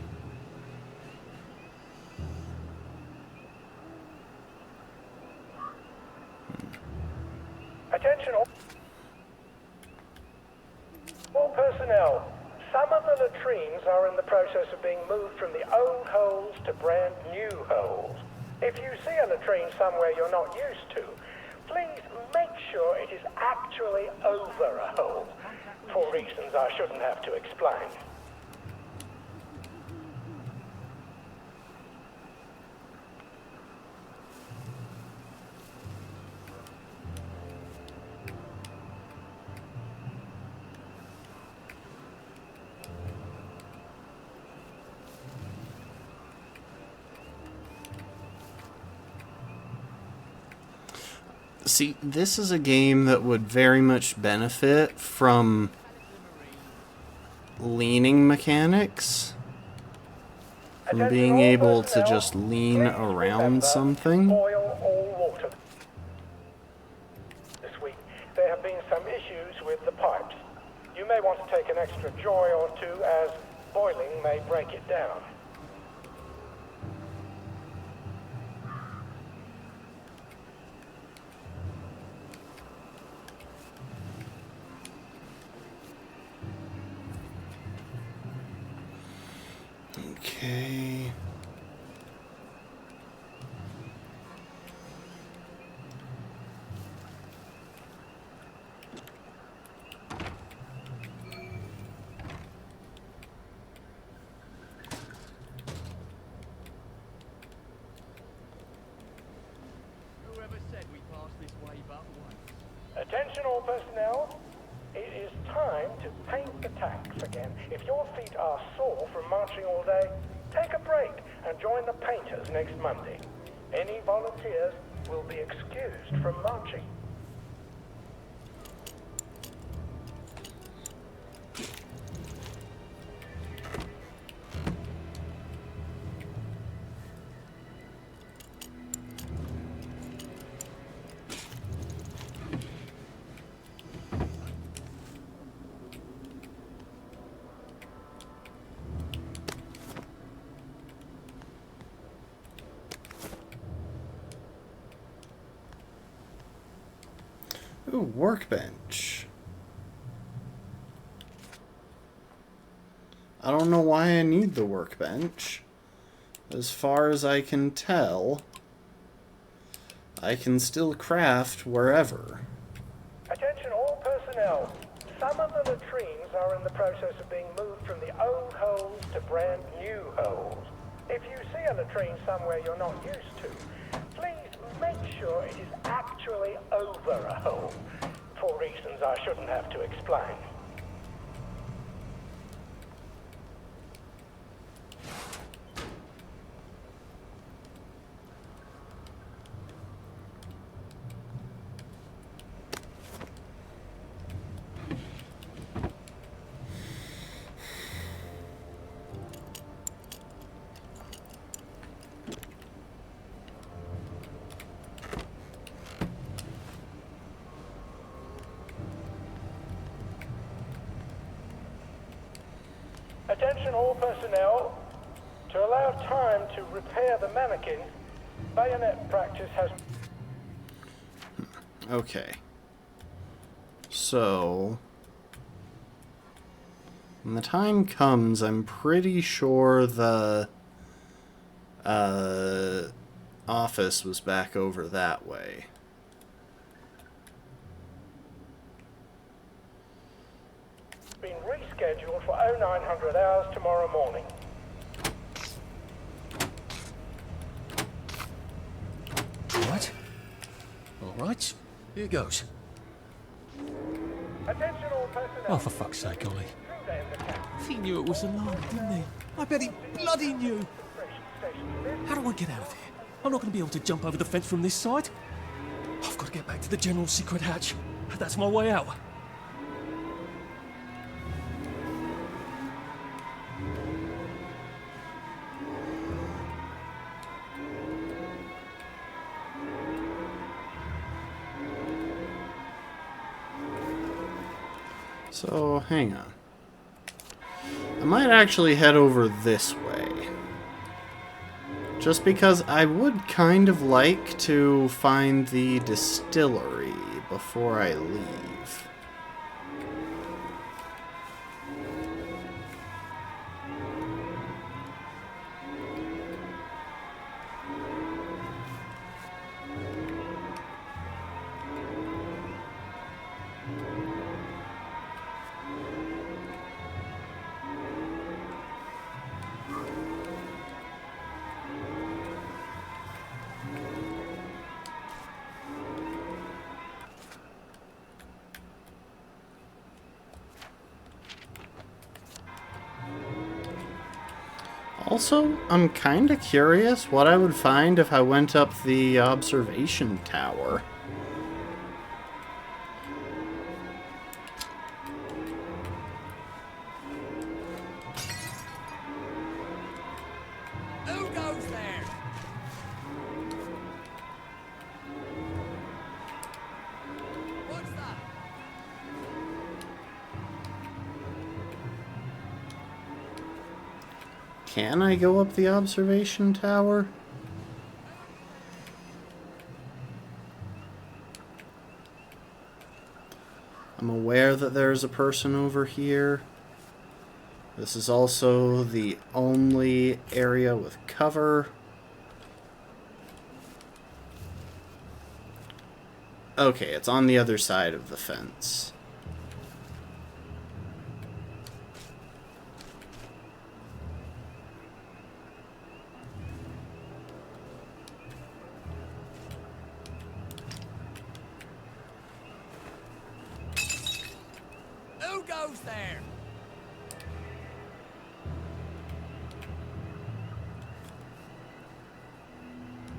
Speaker 9: Attention all personnel. Some of the latrines are in the process of being moved from the old holes to brand new holes. If you see a latrine somewhere you're not used to, please make sure it is actually over a hole, for reasons I shouldn't have to explain.
Speaker 1: See, this is a game that would very much benefit from leaning mechanics. From being able to just lean around something.
Speaker 9: Boil all water. This week, there have been some issues with the pipes. You may want to take an extra joy or two, as boiling may break it down.
Speaker 1: Okay.
Speaker 3: Whoever said we passed this way but once?
Speaker 9: Attention all personnel. It is time to paint the tanks again. If your feet are sore from marching all day, take a break and join the painters next Monday. Any volunteers will be excused from marching.
Speaker 1: Ooh, workbench. I don't know why I need the workbench. As far as I can tell, I can still craft wherever.
Speaker 9: Attention all personnel. Some of the latrines are in the process of being moved from the old holes to brand new holes. If you see a latrine somewhere you're not used to, please make sure it is actually over a hole, for reasons I shouldn't have to explain. Attention all personnel. To allow time to repair the mannequin, bayonet practice has...
Speaker 1: Okay. So, when the time comes, I'm pretty sure the office was back over that way.
Speaker 9: been rescheduled for 0900 hours tomorrow morning.
Speaker 2: All right. Here goes.
Speaker 9: Attention all personnel.
Speaker 2: Oh, for fuck's sake, Ollie. He knew it was a lie, didn't he? I bet he bloody knew. How do I get out of here? I'm not going to be able to jump over the fence from this side. I've got to get back to the general secret hatch. That's my way out.
Speaker 1: So, hang on. I might actually head over this way. Just because I would kind of like to find the distillery before I leave. Also, I'm kinda curious what I would find if I went up the observation tower.
Speaker 3: Who goes there? What's that?
Speaker 1: Can I go up the observation tower? I'm aware that there's a person over here. This is also the only area with cover. Okay, it's on the other side of the fence.
Speaker 3: Who goes there?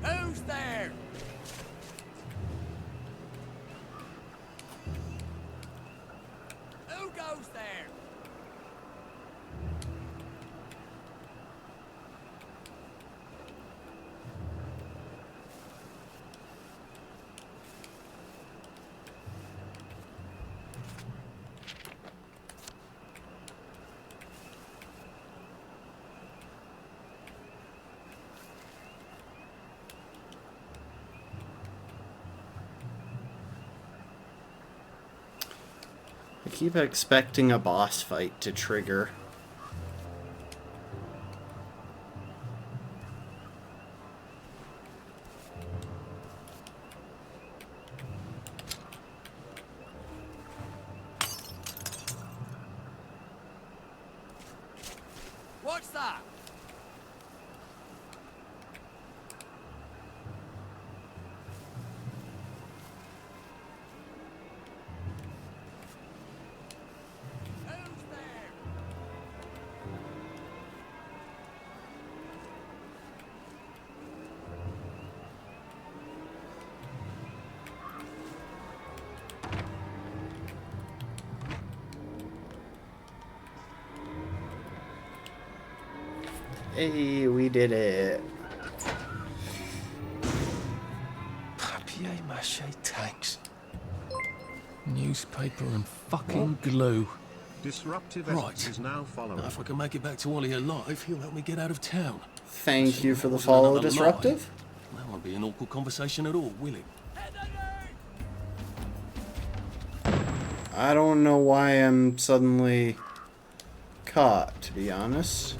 Speaker 3: Who's there? Who goes there?
Speaker 1: I keep expecting a boss fight to trigger.
Speaker 3: What's that?
Speaker 1: Hey, we did it.
Speaker 2: Papier-mâché tanks. Newspaper and fucking glue.
Speaker 10: Disruptive
Speaker 2: Right.
Speaker 10: is now following.
Speaker 2: Now, if I can make it back to Ollie alive, he'll help me get out of town.
Speaker 1: Thank you for the
Speaker 2: Wasn't
Speaker 1: follow,
Speaker 2: another
Speaker 1: Disruptive.
Speaker 2: lie. That won't be an awkward conversation at all, will it?
Speaker 1: I don't know why I'm suddenly caught, to be honest.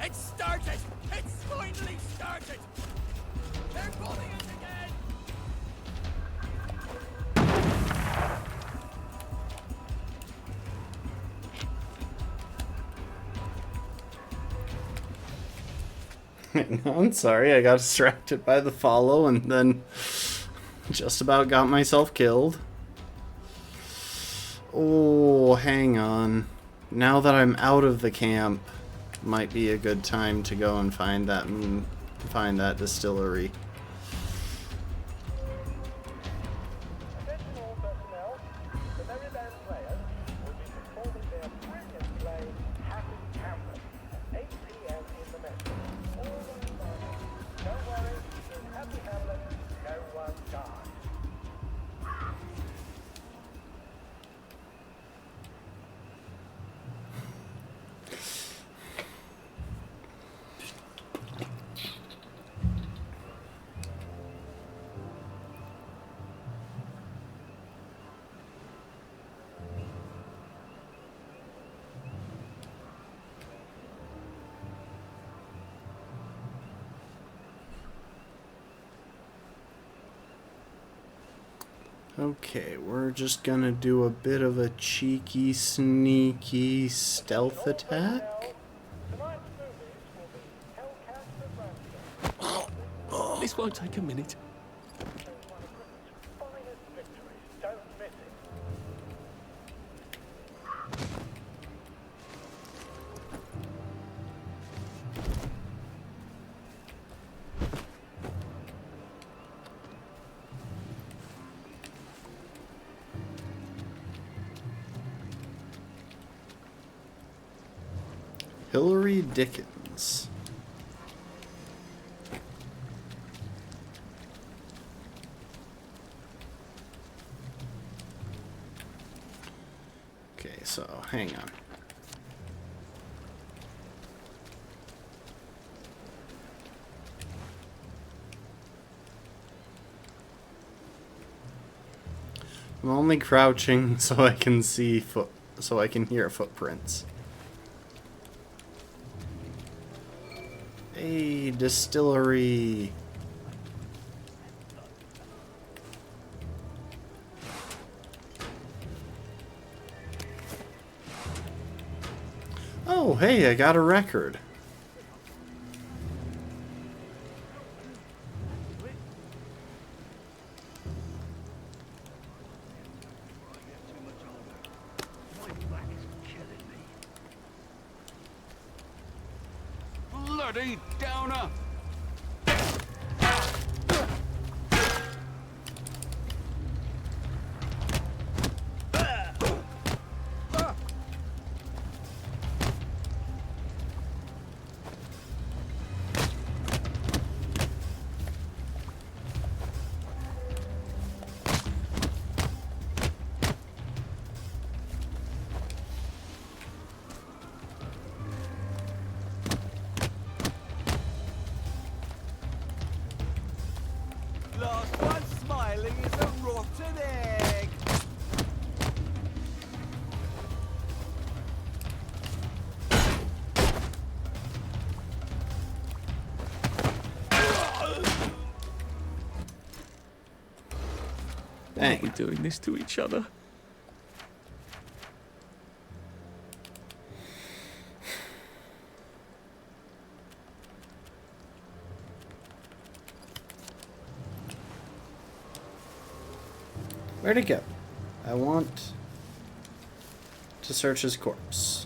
Speaker 3: It's started! It's finally started! They're bullying us again!
Speaker 1: Hang on, sorry, I got distracted by the follow and then just about got myself killed. Oh, hang on. Now that I'm out of the camp, might be a good time to go and find that distillery.
Speaker 9: Attention all personnel. The Merry Band players will be performing their brilliant play, Happy Campus, at 8 p.m. in the Metro. All those miners, don't worry, in Happy Hamlet, no one dies.
Speaker 1: Okay, we're just gonna do a bit of a cheeky, sneaky stealth attack.
Speaker 9: Tonight's movies will be Hellcat and Ransom.
Speaker 2: This won't take a minute.
Speaker 9: It's one of Britain's finest victories. Don't miss it.
Speaker 1: Hillary Dickens. Okay, so hang on. I'm only crouching so I can see so I can hear footprints. Hey, distillery. Oh, hey, I got a record.
Speaker 8: Bloody downer!
Speaker 7: Last one smiling is a rotten egg.
Speaker 2: Why are we
Speaker 1: Dang.
Speaker 2: doing this to each other?
Speaker 1: Where'd it go? I want to search his corpse.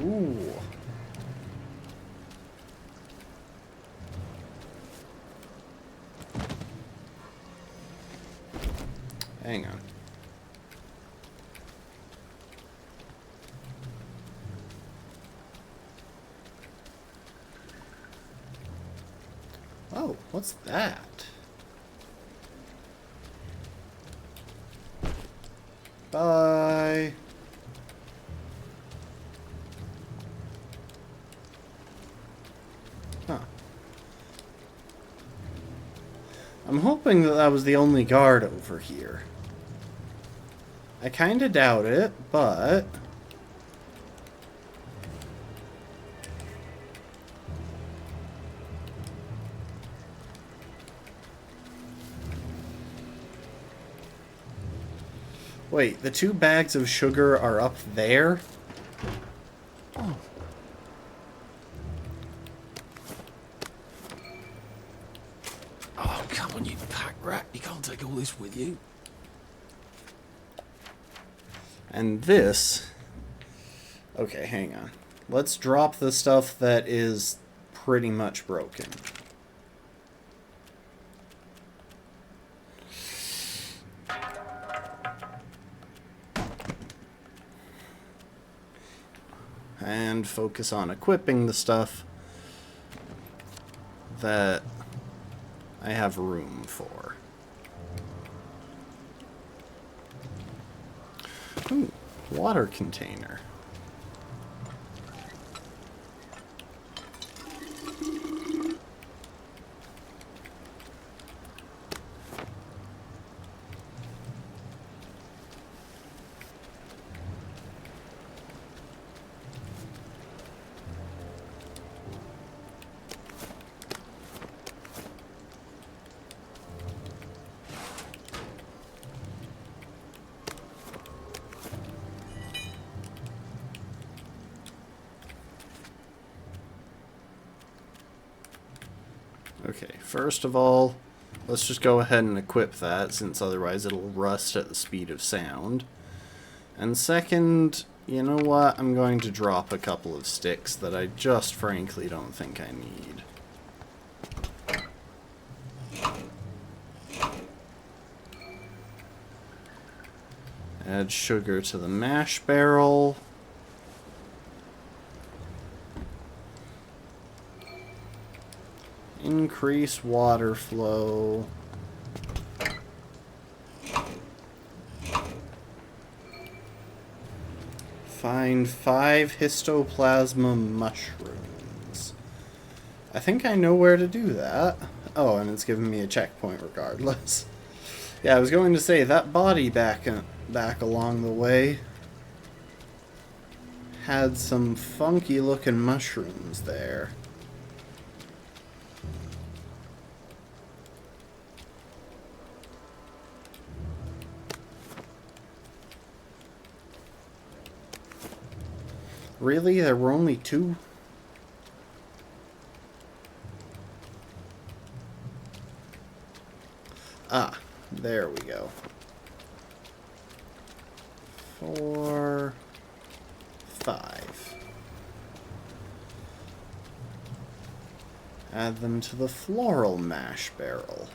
Speaker 1: Ooh. Hang on. What's that? Bye. Huh. I'm hoping that that was the only guard over here. I kinda doubt it, but... Wait, the 2 bags of sugar are up there?
Speaker 2: Oh. Oh, come on, you pack rat. You can't take all this with you.
Speaker 1: And this... Okay, hang on. Let's drop the stuff that is pretty much broken. And focus on equipping the stuff that I have room for. Ooh, water container. Okay, first of all, let's just go ahead and equip that, since otherwise it'll rust at the speed of sound. And second, you know what? I'm going to drop a couple of sticks that I just frankly don't think I need. Add sugar to the mash barrel. Increase water flow. Find 5 histoplasma mushrooms. I think I know where to do that. Oh, and it's giving me a checkpoint regardless. Yeah, I was going to say, that body back along the way had some funky looking mushrooms there. Really? There were only 2? Ah, there we go. 4, 5. Add them to the floral mash barrel.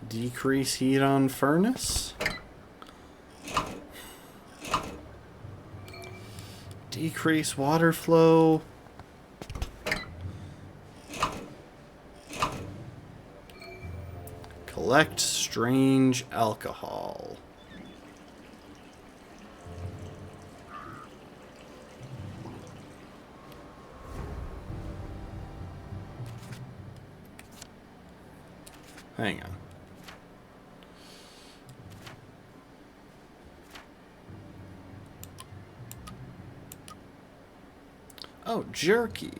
Speaker 1: Decrease heat on furnace. Decrease water flow. Collect strange alcohol. Hang on. Oh, jerky.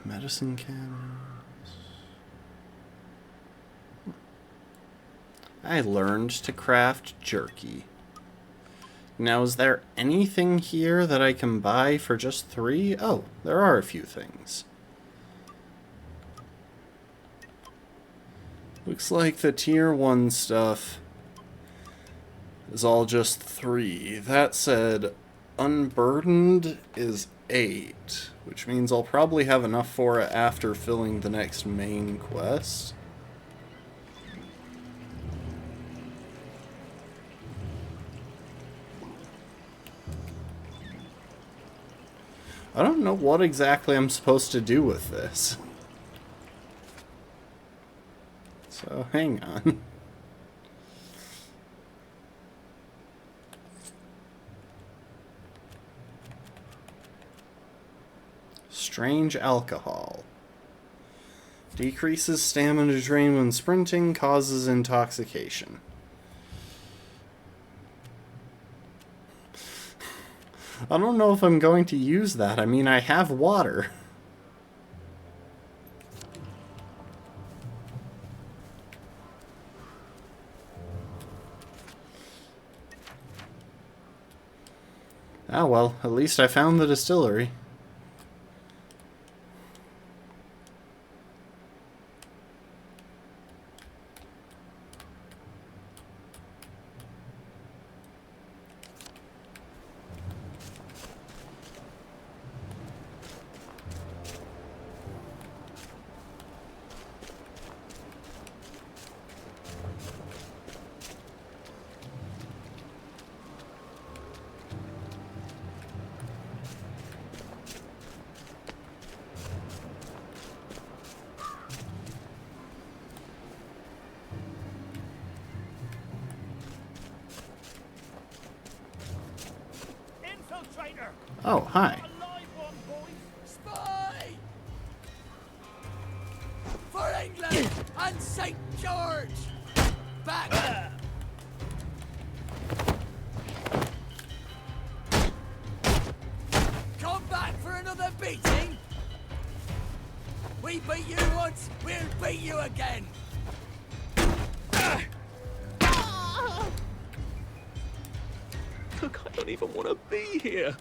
Speaker 1: Medicine cans. I learned to craft jerky. Now, is there anything here that I can buy for just 3? Oh, there are a few things. Looks like the tier 1 stuff is all just 3. That said, Unburdened is 8, which means I'll probably have enough for it after filling the next main quest. I don't know what exactly I'm supposed to do with this. So, hang on. Strange alcohol. Decreases stamina drain when sprinting, causes intoxication. I don't know if I'm going to use that. I mean, I have water. Ah well, at least I found the distillery.
Speaker 8: Infiltrator!
Speaker 1: Oh, hi.
Speaker 8: Alive one, boys!
Speaker 3: Spy! For England and St. George! Back! Come back for another beating? We beat you once, we'll beat you again!
Speaker 2: Look, I don't even want to be here.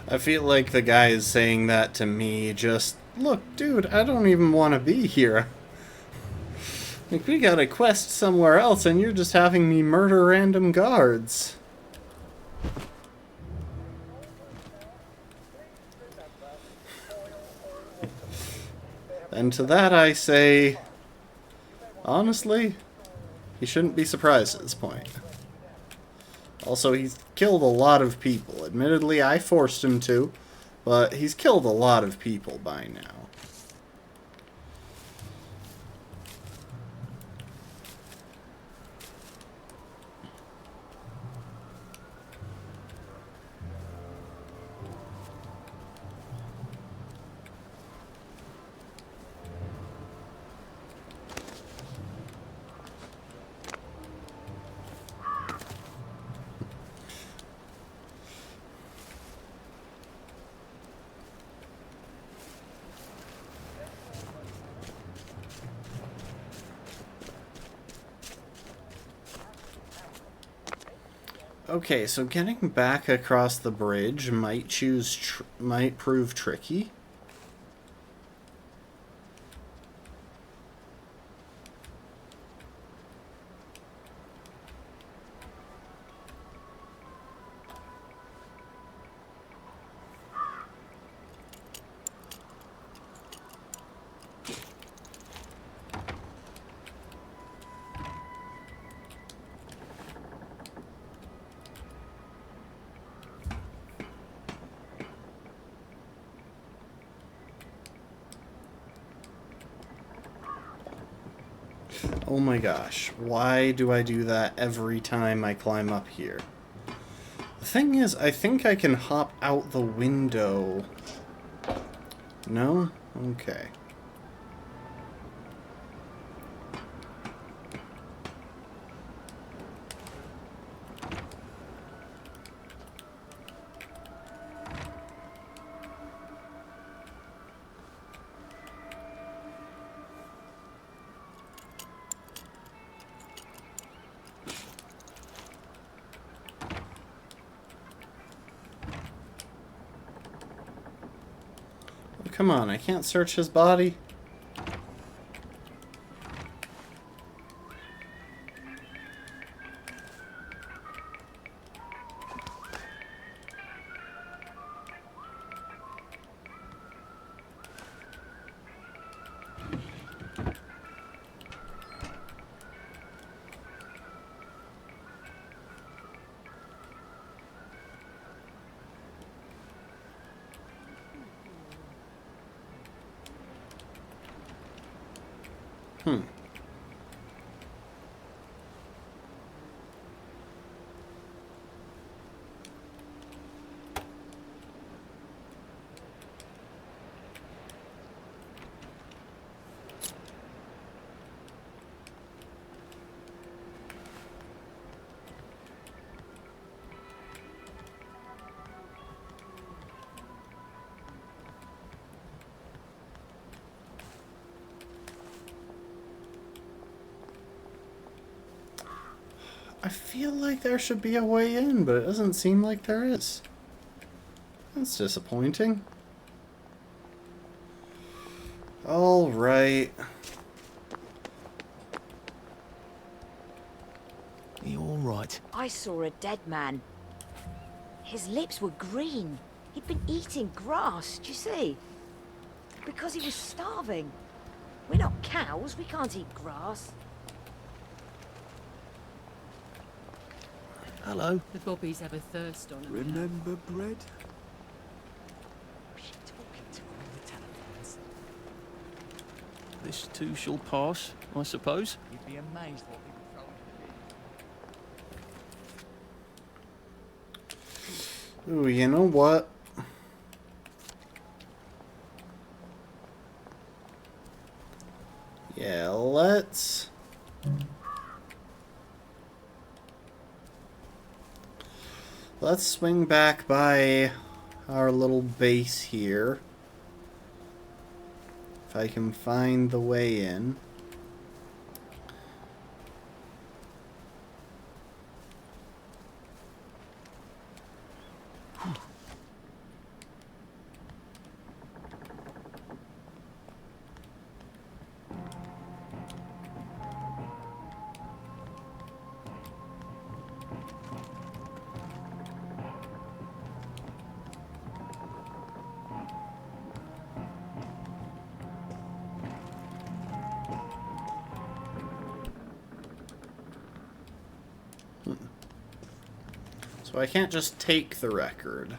Speaker 1: I feel like the guy is saying that to me, just, look, dude, I don't even want to be here. Like, we got a quest somewhere else, and you're just having me murder random guards. And to that I say, honestly, he shouldn't be surprised at this point. Also, he's killed a lot of people. Admittedly, I forced him to, but he's killed a lot of people by now. Okay, so getting back across the bridge might prove tricky. Oh my gosh, why do I do that every time I climb up here? The thing is, I think I can hop out the window. No? Okay. come on, I can't search his body. I feel like there should be a way in, but it doesn't seem like there is. That's disappointing. All right.
Speaker 2: You all right?
Speaker 10: I saw a dead man. His lips were green. He'd been eating grass, do you see? Because he was starving. We're not cows, we can't eat grass.
Speaker 2: Hello.
Speaker 11: The bobbies have a thirst on them.
Speaker 2: Remember bread?
Speaker 3: Who's she talking to on the telephones?
Speaker 2: This too shall pass, I suppose.
Speaker 3: You'd be amazed what people throw into the bin.
Speaker 1: Ooh, you know what? Yeah, let's swing back by our little base here. If I can find the way in. So I can't just take the record.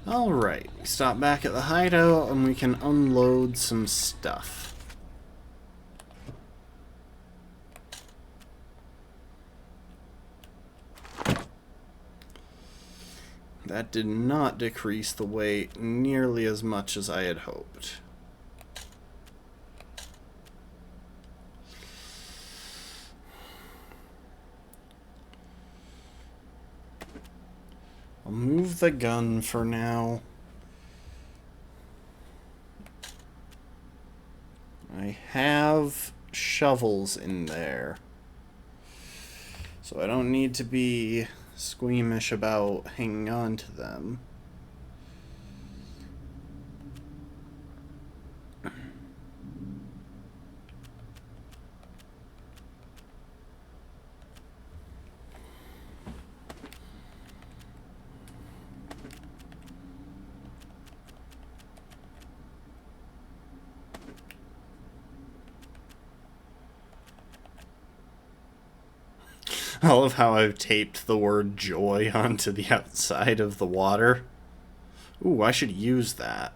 Speaker 1: Alright, we stop back at the hideout and we can unload some stuff. That did not decrease the weight nearly as much as I had hoped. I'll move the gun for now. I have shovels in there, so I don't need to be squeamish about hanging on to them. I love how I've taped the word joy onto the outside of the water. Ooh, I should use that.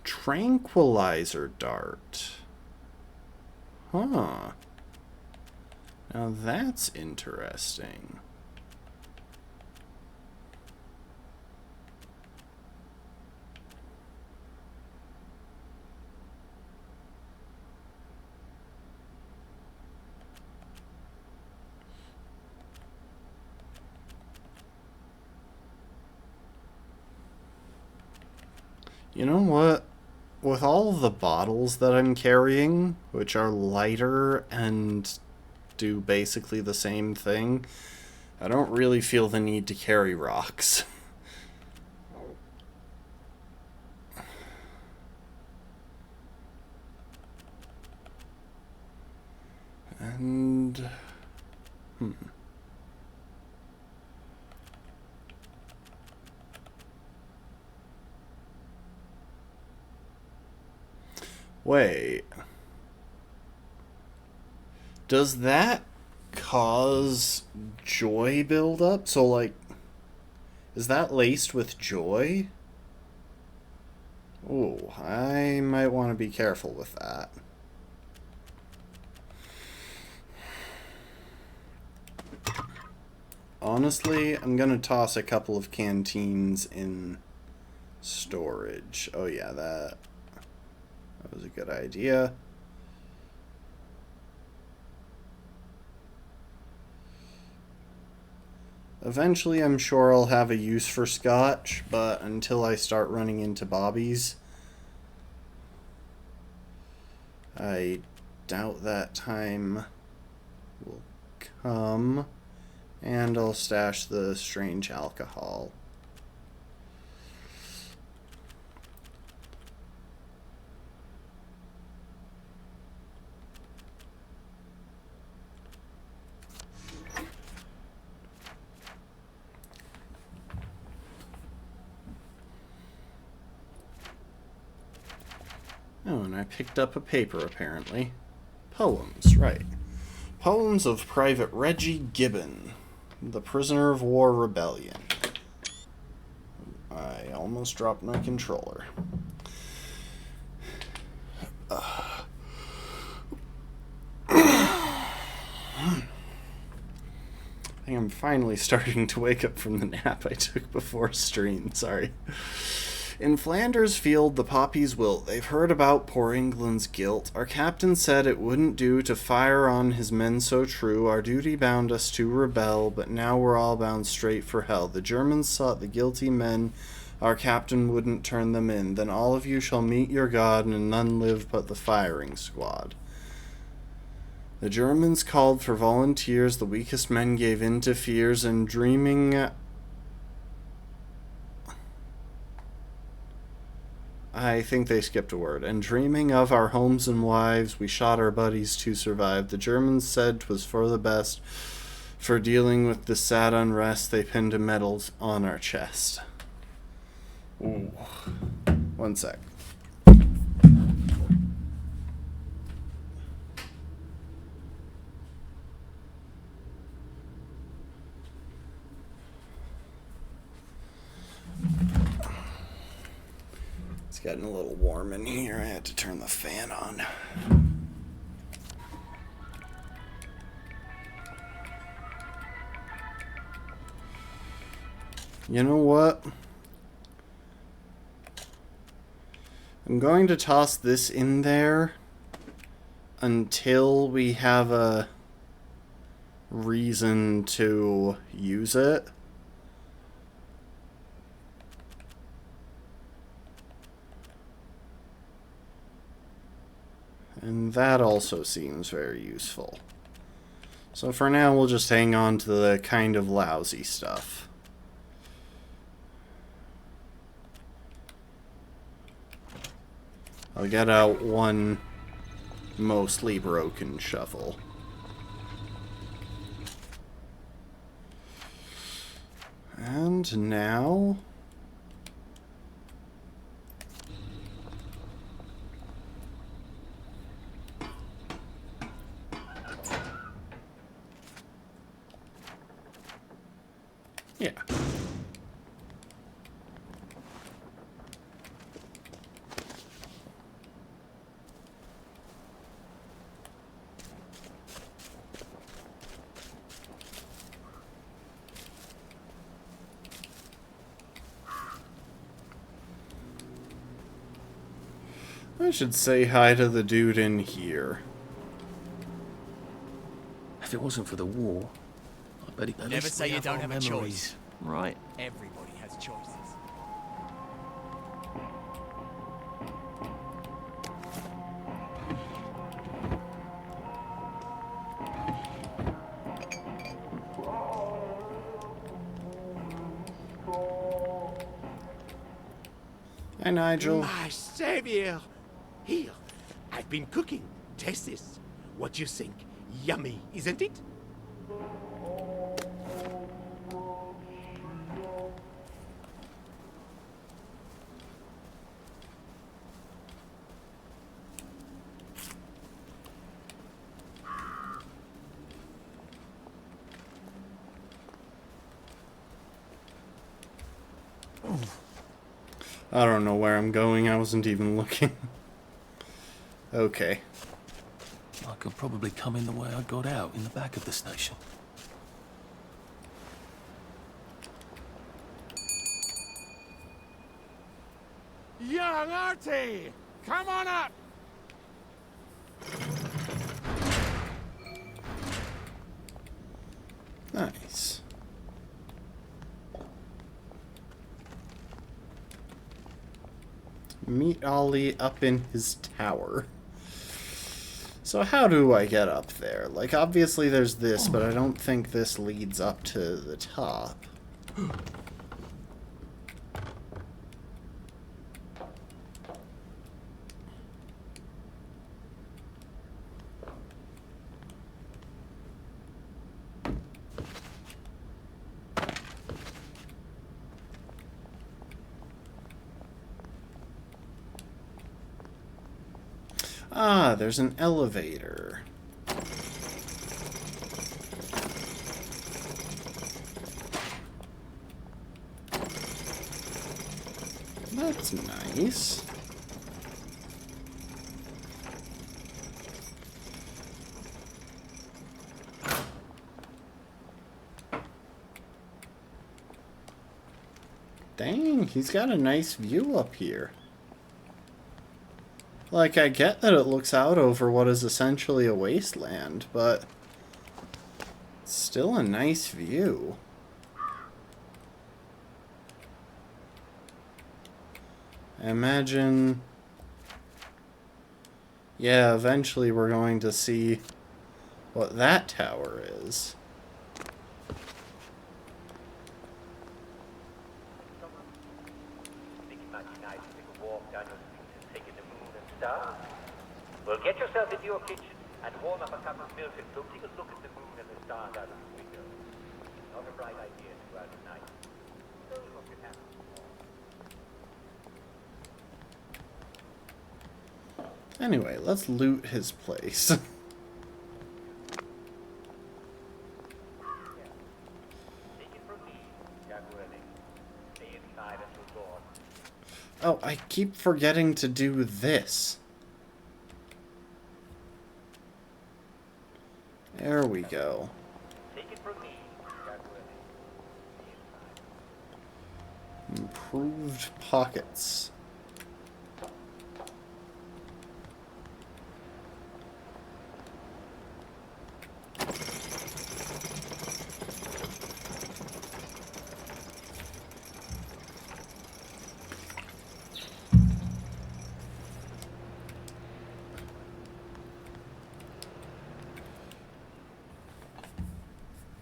Speaker 1: Tranquilizer dart. Huh. Now that's interesting. You know what? with all of the bottles that I'm carrying, which are lighter and do basically the same thing, I don't really feel the need to carry rocks. And... Wait. Does that cause joy buildup? So, like, is that laced with joy? Ooh, I might want to be careful with that. Honestly, I'm gonna toss a couple of canteens in storage. Oh yeah, that was a good idea. Eventually, I'm sure I'll have a use for scotch, but until I start running into bobbies, I doubt that time will come. And I'll stash the strange alcohol. Oh, and I picked up a paper, apparently. Poems, right. Poems of Private Reggie Gibbon, the Prisoner of War Rebellion. I almost dropped my controller. I think I'm finally starting to wake up from the nap I took before stream, sorry. In Flanders Field, the poppies wilt. They've heard about poor England's guilt. Our captain said it wouldn't do to fire on his men so true. Our duty bound us to rebel, but now we're all bound straight for hell. The Germans sought the guilty men. Our captain wouldn't turn them in. Then all of you shall meet your God, and none live but the firing squad. The Germans called for volunteers. The weakest men gave in to fears, and dreaming... I think they skipped a word. And dreaming of our homes and wives, we shot our buddies to survive. The Germans said 'twas for the best. For dealing with the sad unrest, they pinned a medal on our chest. Ooh. One sec. It's getting a little warm in here. I had to turn the fan on. You know what? I'm going to toss this in there until we have a reason to use it. And that also seems very useful. So for now, we'll just hang on to the kind of lousy stuff. I'll get out one mostly broken shovel. And now... yeah. I should say hi to the dude in here.
Speaker 2: If it wasn't for the war, I bet it.
Speaker 3: Never say you don't have a choice.
Speaker 2: Right.
Speaker 3: Everybody has choices.
Speaker 1: Hi, Nigel.
Speaker 12: My savior! Here, I've been cooking. Taste this. What you think? Yummy, isn't it?
Speaker 1: I don't know where I'm going. I wasn't even looking. Okay.
Speaker 2: I could probably come in the way I got out, in the back of the station.
Speaker 12: Young Artie! Come on up!
Speaker 1: Nice. Meet Ollie up in his tower. So how do I get up there? Like, obviously there's this, but I don't think this leads up to the top. Ah, there's an elevator. That's nice. Dang, he's got a nice view up here. Like, I get that it looks out over what is essentially a wasteland, but it's still a nice view. I imagine... Yeah, eventually we're going to see what that tower is.
Speaker 9: Well, get yourself into your kitchen and warm up a cup of milk and go take a look at the moon and the stars out of the window. Not a bright idea to go out at night. So what could happen?
Speaker 1: Anyway, let's loot his place. Oh, I keep forgetting to do this. There we go. Improved pockets.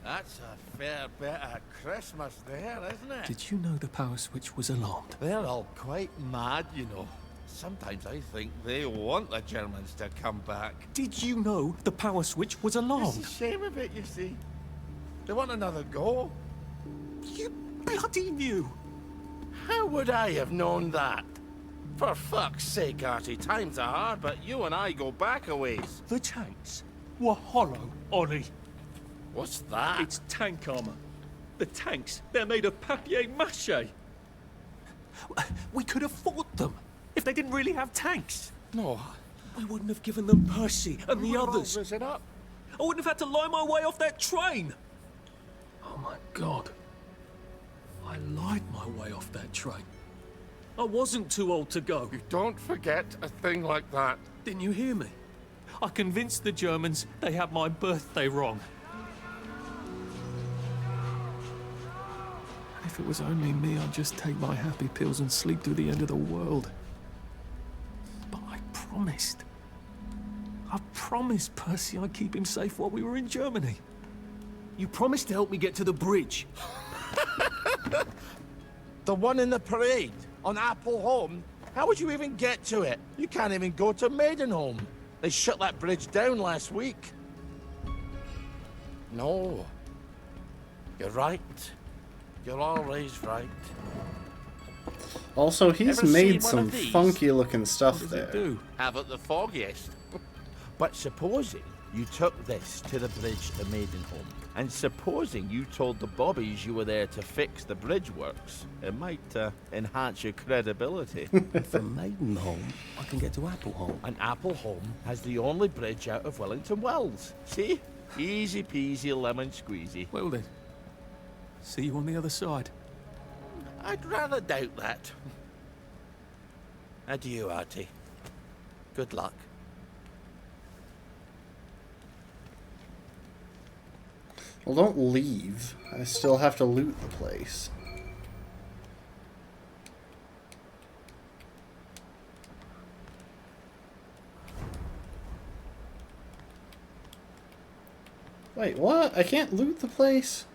Speaker 6: That's a fair bit of Christmas there, isn't it?
Speaker 2: Did you know the power switch was alarmed?
Speaker 6: They're all quite mad, you know. Sometimes I think they want the Germans to come back.
Speaker 2: Did you know the power switch was alarmed?
Speaker 6: It's a shame of it, you see. They want another go.
Speaker 2: You bloody knew!
Speaker 6: How would I have known that? For fuck's sake, Artie, times are hard, but you and I go back a ways.
Speaker 2: The tanks were hollow, Ollie.
Speaker 6: What's that?
Speaker 2: It's tank armor. The tanks, they're made of papier-mâché. We could have fought them if they didn't really have tanks.
Speaker 6: No.
Speaker 2: We wouldn't have given them Percy and the
Speaker 6: We'll
Speaker 2: others.
Speaker 6: all visit up.
Speaker 2: I wouldn't have had to lie my way off that train. Oh my God. I lied my way off that train. I wasn't too old to go.
Speaker 6: You don't forget a thing like that.
Speaker 2: Didn't you hear me? I convinced the Germans they had my birthday wrong. If it was only me, I'd just take my happy pills and sleep through the end of the world. But I promised. I promised Percy I'd keep him safe while we were in Germany. You promised to help me get to the bridge.
Speaker 6: The one in the parade on Apple Home? How would you even get to it? You can't even go to Maidenholm. They shut that bridge down last week. No. You're right. You're always right.
Speaker 1: Also, he's
Speaker 6: Ever
Speaker 1: made
Speaker 6: seen one
Speaker 1: some
Speaker 6: of these?
Speaker 1: funky looking stuff
Speaker 6: What does
Speaker 1: there.
Speaker 6: it do? Haven't the foggiest. But supposing you took this to the bridge to Maidenholm, and supposing you told the bobbies you were there to fix the bridge works, it might enhance your credibility.
Speaker 2: From Maidenholm, I can get to Appleholm.
Speaker 6: And Appleholm has the only bridge out of Wellington Wells. See? Easy peasy lemon squeezy.
Speaker 2: Well then, see you on the other side.
Speaker 6: I'd rather doubt that. Adieu, Artie. Good luck.
Speaker 1: Well, don't leave. I still have to loot the place. Wait, what? I can't loot the place?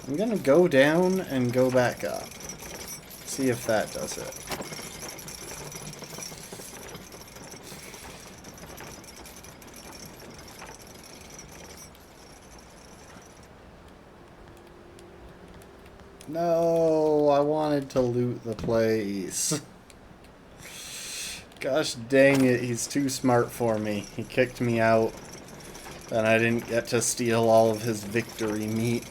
Speaker 1: I'm gonna go down and go back up. See if that does it. No, I wanted to loot the place. Gosh dang it, he's too smart for me. He kicked me out, and I didn't get to steal all of his victory meat.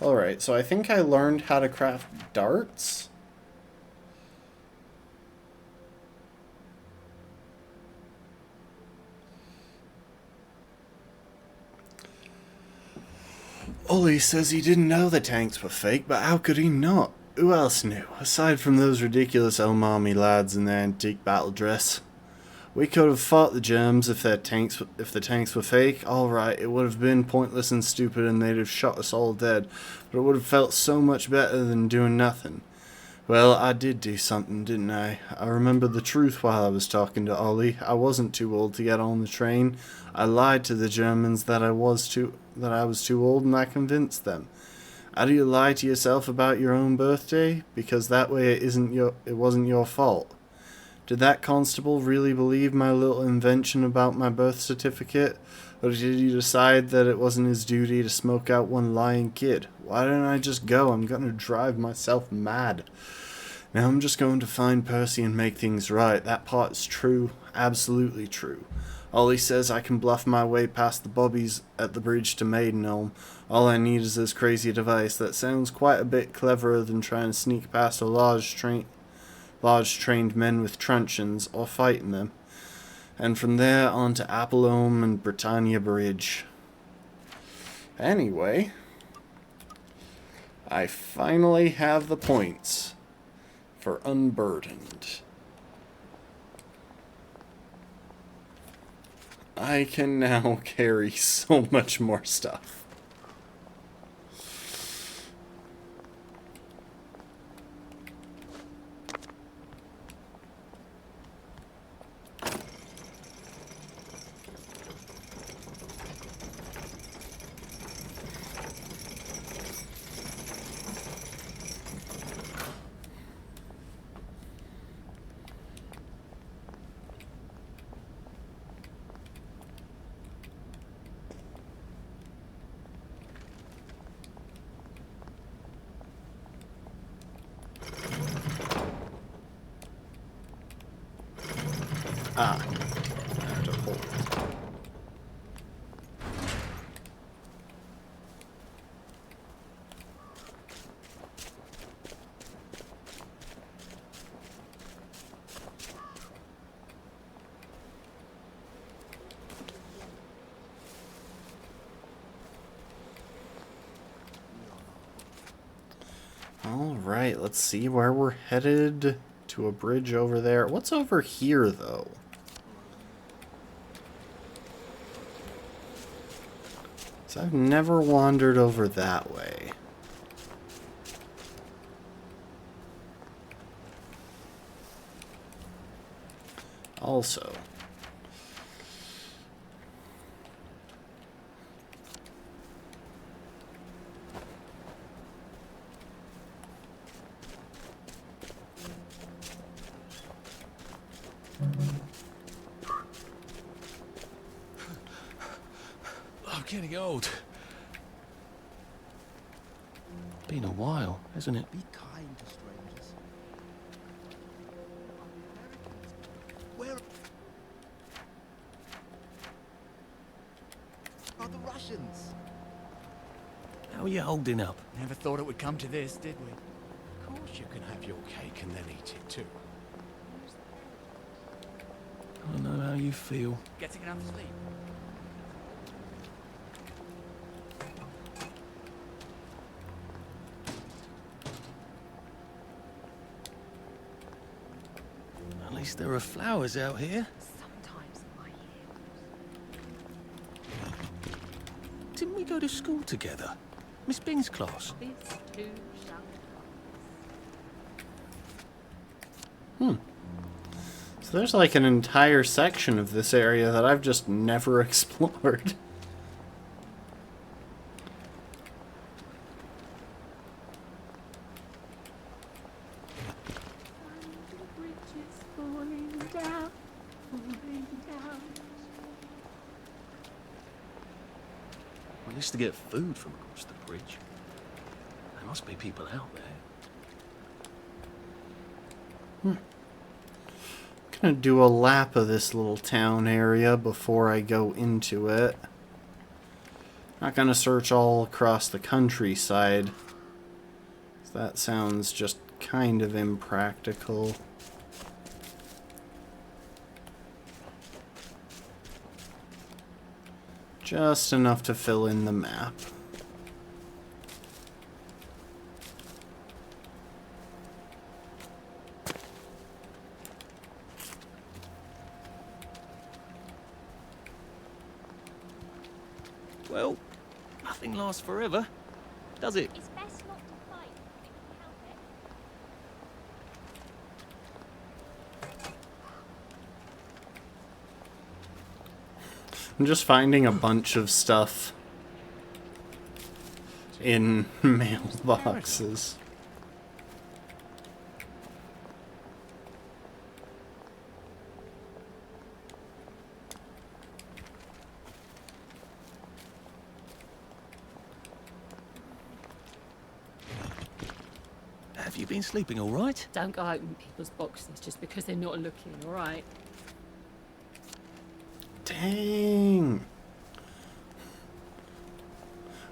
Speaker 1: Alright, so I think I learned how to craft darts. Ollie says he didn't know the tanks were fake, but how could he not? Who else knew, aside from those ridiculous Omami lads in their antique battle dress? We could have fought the Germs if the tanks were fake. Alright, it would have been pointless and stupid and they'd have shot us all dead, but it would have felt so much better than doing nothing. Well, I did do something, didn't I? I remembered the truth while I was talking to Ollie. I wasn't too old to get on the train. I lied to the Germans that I was too old, and I convinced them. How do you lie to yourself about your own birthday? Because that way it wasn't your fault. Did that constable really believe my little invention about my birth certificate? Or did he decide that it wasn't his duty to smoke out one lying kid? Why didn't I just go? I'm gonna drive myself mad. Now I'm just going to find Percy and make things right. That part is true. Absolutely true. Ollie says I can bluff my way past the bobbies at the bridge to Maidenholm. All I need is this crazy device that sounds quite a bit cleverer than trying to sneak past a large trained men with truncheons or fighting them. And from there on to Appleholm and Britannia Bridge. Anyway, I finally have the points for Unburdened. I can now carry so much more stuff. Ah, I have to hold it. All right, let's see where we're headed to a bridge over there. What's over here, though? So I've never wandered over that way. Also,
Speaker 2: I'm getting old. Been a while, hasn't it?
Speaker 13: Be kind to strangers. Where are the Russians?
Speaker 2: How are you holding up?
Speaker 3: Never thought it would come to this, did we?
Speaker 12: Of course you can have your cake and then eat it too.
Speaker 2: I don't know how you feel.
Speaker 3: Getting enough sleep?
Speaker 2: At least there are flowers out here.
Speaker 10: Sometimes in my year.
Speaker 2: Didn't we go to school together? Miss Bing's class.
Speaker 11: This too shall
Speaker 1: So there's like an entire section of this area that I've just never explored.
Speaker 2: At least to get food from across the bridge. There must be people out there.
Speaker 1: Gonna do a lap of this little town area before I go into it. Not gonna search all across the countryside. That sounds just kind of impractical. Just enough to fill in the map.
Speaker 2: Well, nothing lasts forever, does it?
Speaker 4: It's best not to fight if you can help it.
Speaker 1: I'm just finding a bunch of stuff in mailboxes.
Speaker 2: Have you been sleeping all right?
Speaker 11: Don't go open people's boxes just because they're not looking, all right?
Speaker 1: Dang.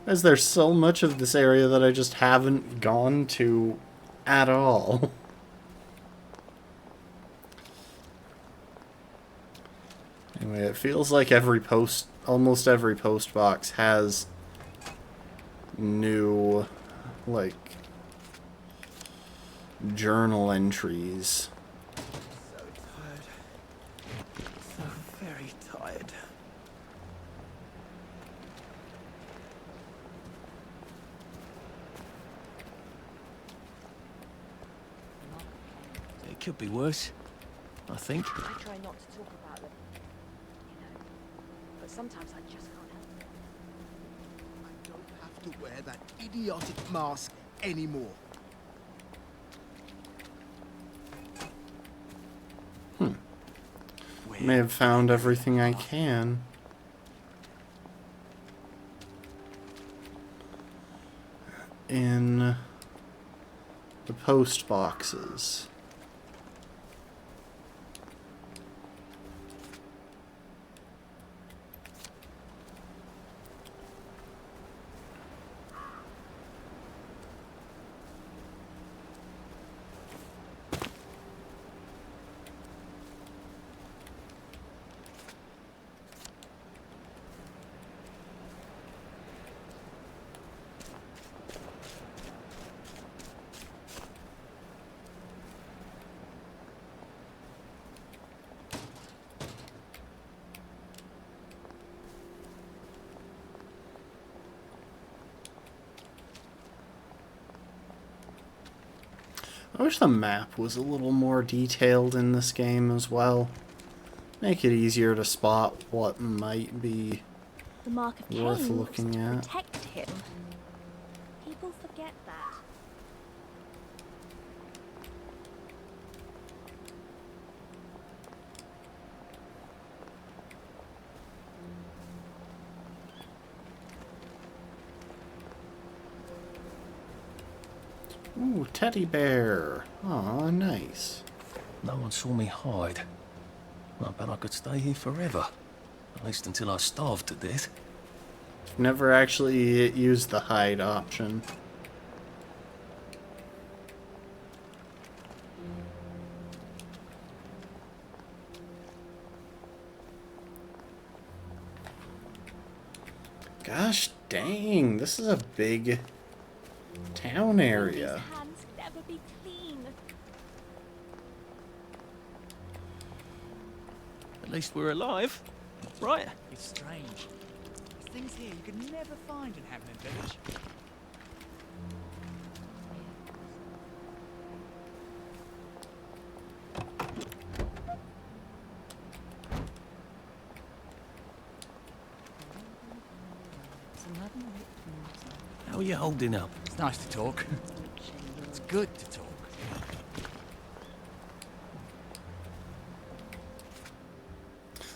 Speaker 1: As there's so much of this area that I just haven't gone to at all. Anyway, it feels like almost every post box has new, like, journal entries.
Speaker 13: So tired. So very tired.
Speaker 2: It could be worse, I think.
Speaker 10: I try not to talk about them, you know. But sometimes I just can't help it.
Speaker 13: I don't have to wear that idiotic mask anymore.
Speaker 1: May have found everything I can. In the post boxes. I wish the map was a little more detailed in this game as well. Make it easier to spot what might be
Speaker 14: The Mark of Cain
Speaker 1: worth
Speaker 14: looks
Speaker 1: looking
Speaker 14: to
Speaker 1: at.
Speaker 14: protect him. People forget that.
Speaker 1: Ooh, teddy bear. Aw, nice.
Speaker 2: No one saw me hide. I bet I could stay here forever. At least until I starved to death.
Speaker 1: Never actually used the hide option. Gosh dang, this is a big town area.
Speaker 14: His hands could ever be clean.
Speaker 2: At least we're alive, right?
Speaker 3: It's strange. There's things here you could never find in Hamlin Village.
Speaker 2: How are you holding up?
Speaker 3: It's nice to talk. It's good to talk.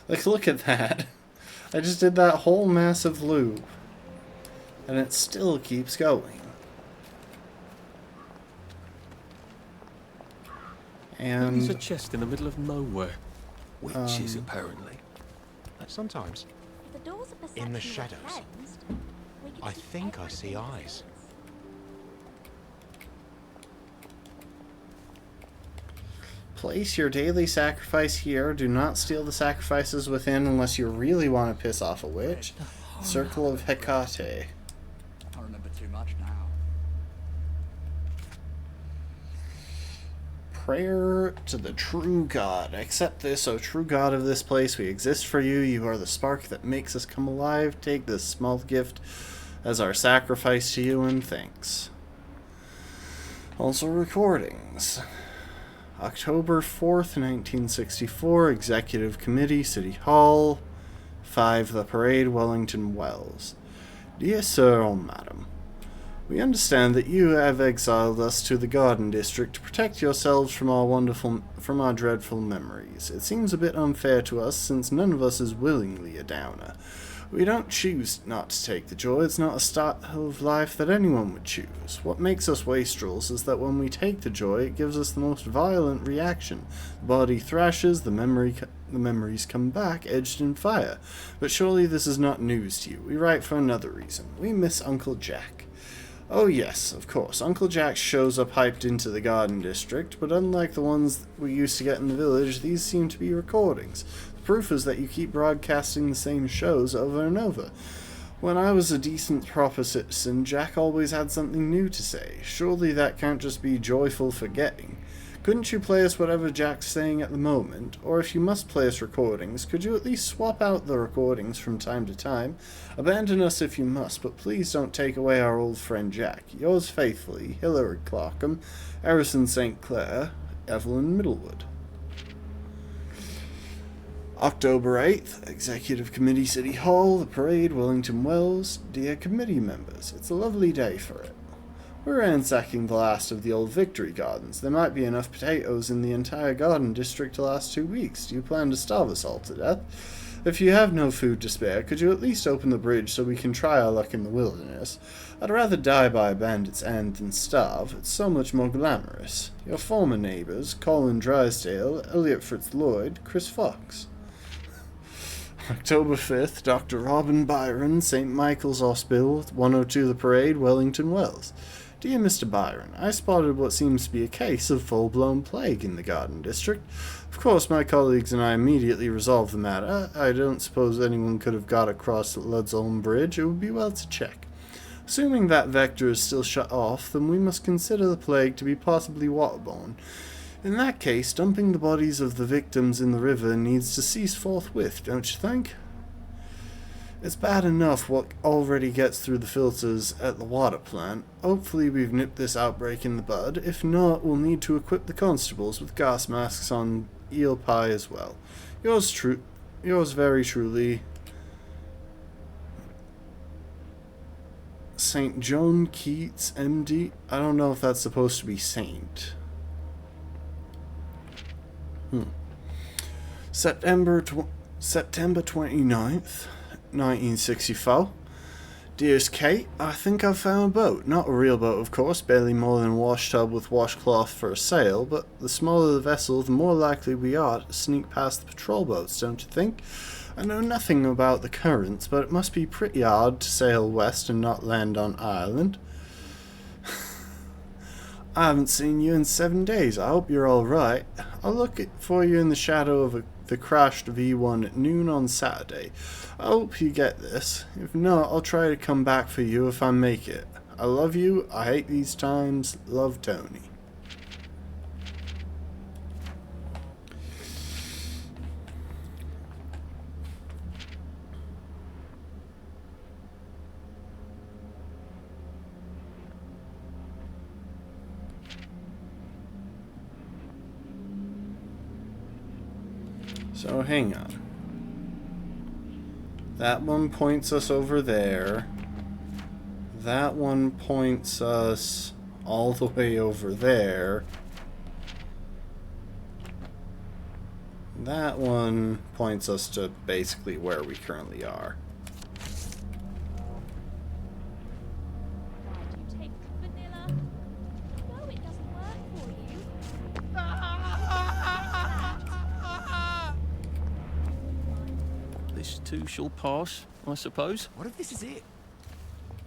Speaker 1: Like, look at that. I just did that whole massive loop. And it still keeps going. And
Speaker 2: There's a chest in the middle of nowhere. Witches, apparently.
Speaker 15: Sometimes,
Speaker 14: If the doors of perception
Speaker 15: in the
Speaker 14: were
Speaker 15: shadows,
Speaker 14: cleansed, we could
Speaker 15: I
Speaker 14: see
Speaker 15: think I see
Speaker 14: everything.
Speaker 15: eyes.
Speaker 1: place your daily sacrifice here. Do not steal the sacrifices within unless you really want to piss off a witch. Circle of Hecate.
Speaker 3: I remember too much now.
Speaker 1: Prayer to the true God. Accept this, O true God of this place. We exist for you. You are the spark that makes us come alive. Take this small gift as our sacrifice to you in thanks. Also recordings. October 4th, 1964. Executive Committee, City Hall. 5 The Parade, Wellington Wells. Dear Sir or Madam, we understand that you have exiled us to the Garden District to protect yourselves from our dreadful memories. It seems a bit unfair to us, since none of us is willingly a downer. We don't choose not to take the joy. It's not a style of life that anyone would choose. What makes us wastrels is that when we take the joy, it gives us the most violent reaction. The body thrashes, the memories come back, edged in fire. But surely this is not news to you. We write for another reason. We miss Uncle Jack. Oh yes, of course, Uncle Jack shows up hyped into the Garden District, but unlike the ones we used to get in the village, these seem to be recordings. The proof is that you keep broadcasting the same shows over and over. When I was a decent, proper citizen, Jack always had something new to say. Surely that can't just be joyful forgetting. Couldn't you play us whatever Jack's saying at the moment? Or if you must play us recordings, could you at least swap out the recordings from time to time? Abandon us if you must, but please don't take away our old friend Jack. Yours faithfully, Hilary Clarkham, Harrison St. Clair, Evelyn Middlewood. October 8th, Executive Committee, City Hall, The Parade, Wellington Wells. Dear committee members, it's a lovely day for it. We're ransacking the last of the old Victory Gardens. There might be enough potatoes in the entire garden district to last 2 weeks. Do you plan to starve us all to death? If you have no food to spare, could you at least open the bridge so we can try our luck in the wilderness? I'd rather die by a bandit's hand than starve. It's so much more glamorous. Your former neighbors, Colin Drysdale, Elliot Fitzloyd, Chris Fox. October 5th, Dr. Robin Byron, St. Michael's Hospital, 102 The Parade, Wellington Wells. Dear Mr. Byron, I spotted what seems to be a case of full-blown plague in the Garden District. Of course, my colleagues and I immediately resolved the matter. I don't suppose anyone could have got across Ludsholm Bridge. It would be well to check. Assuming that vector is still shut off, then we must consider the plague to be possibly waterborne. In that case, dumping the bodies of the victims in the river needs to cease forthwith, don't you think? It's bad enough what already gets through the filters at the water plant. Hopefully we've nipped this outbreak in the bud. If not, we'll need to equip the constables with gas masks on Eel Pie as well. Yours very truly, St. John Keats, MD. I don't know if that's supposed to be Saint. September 29th, 1964. Dearest Kate, I think I've found a boat. Not a real boat, of course, barely more than a wash tub with washcloth for a sail, but the smaller the vessel, the more likely we are to sneak past the patrol boats, don't you think? I know nothing about the currents, but it must be pretty odd to sail west and not land on Ireland. I haven't seen you in 7 days. I hope you're alright. I'll look for you in the shadow of the crashed V1 at noon on Saturday. I hope you get this. If not, I'll try to come back for you if I make it. I love you. I hate these times. Love, Tony. So hang on. That one points us over there. That one points us all the way over there. That one points us to basically where we currently are.
Speaker 2: This too shall pass, I suppose.
Speaker 3: What if this is it?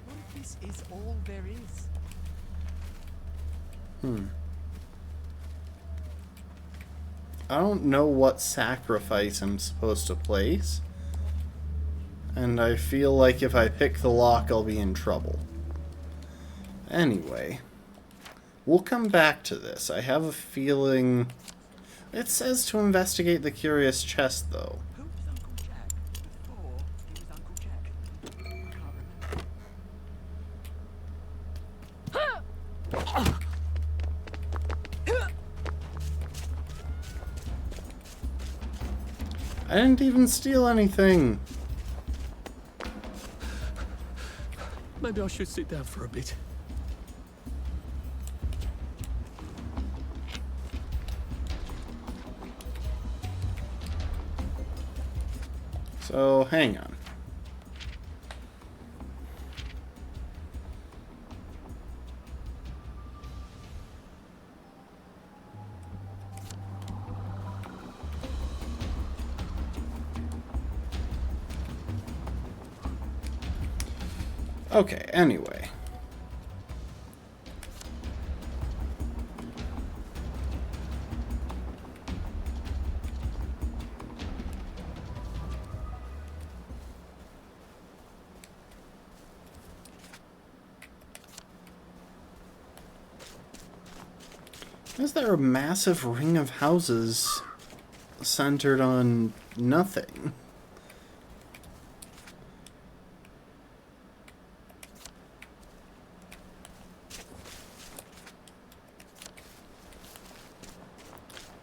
Speaker 3: What if this is all there is?
Speaker 1: I don't know what sacrifice I'm supposed to place. And I feel like if I pick the lock, I'll be in trouble. Anyway, we'll come back to this. I have a feeling... It says to investigate the curious chest, though. I didn't even steal anything.
Speaker 2: Maybe I should sit down for a bit.
Speaker 1: So, hang on. Okay, anyway. Is there a massive ring of houses centered on nothing?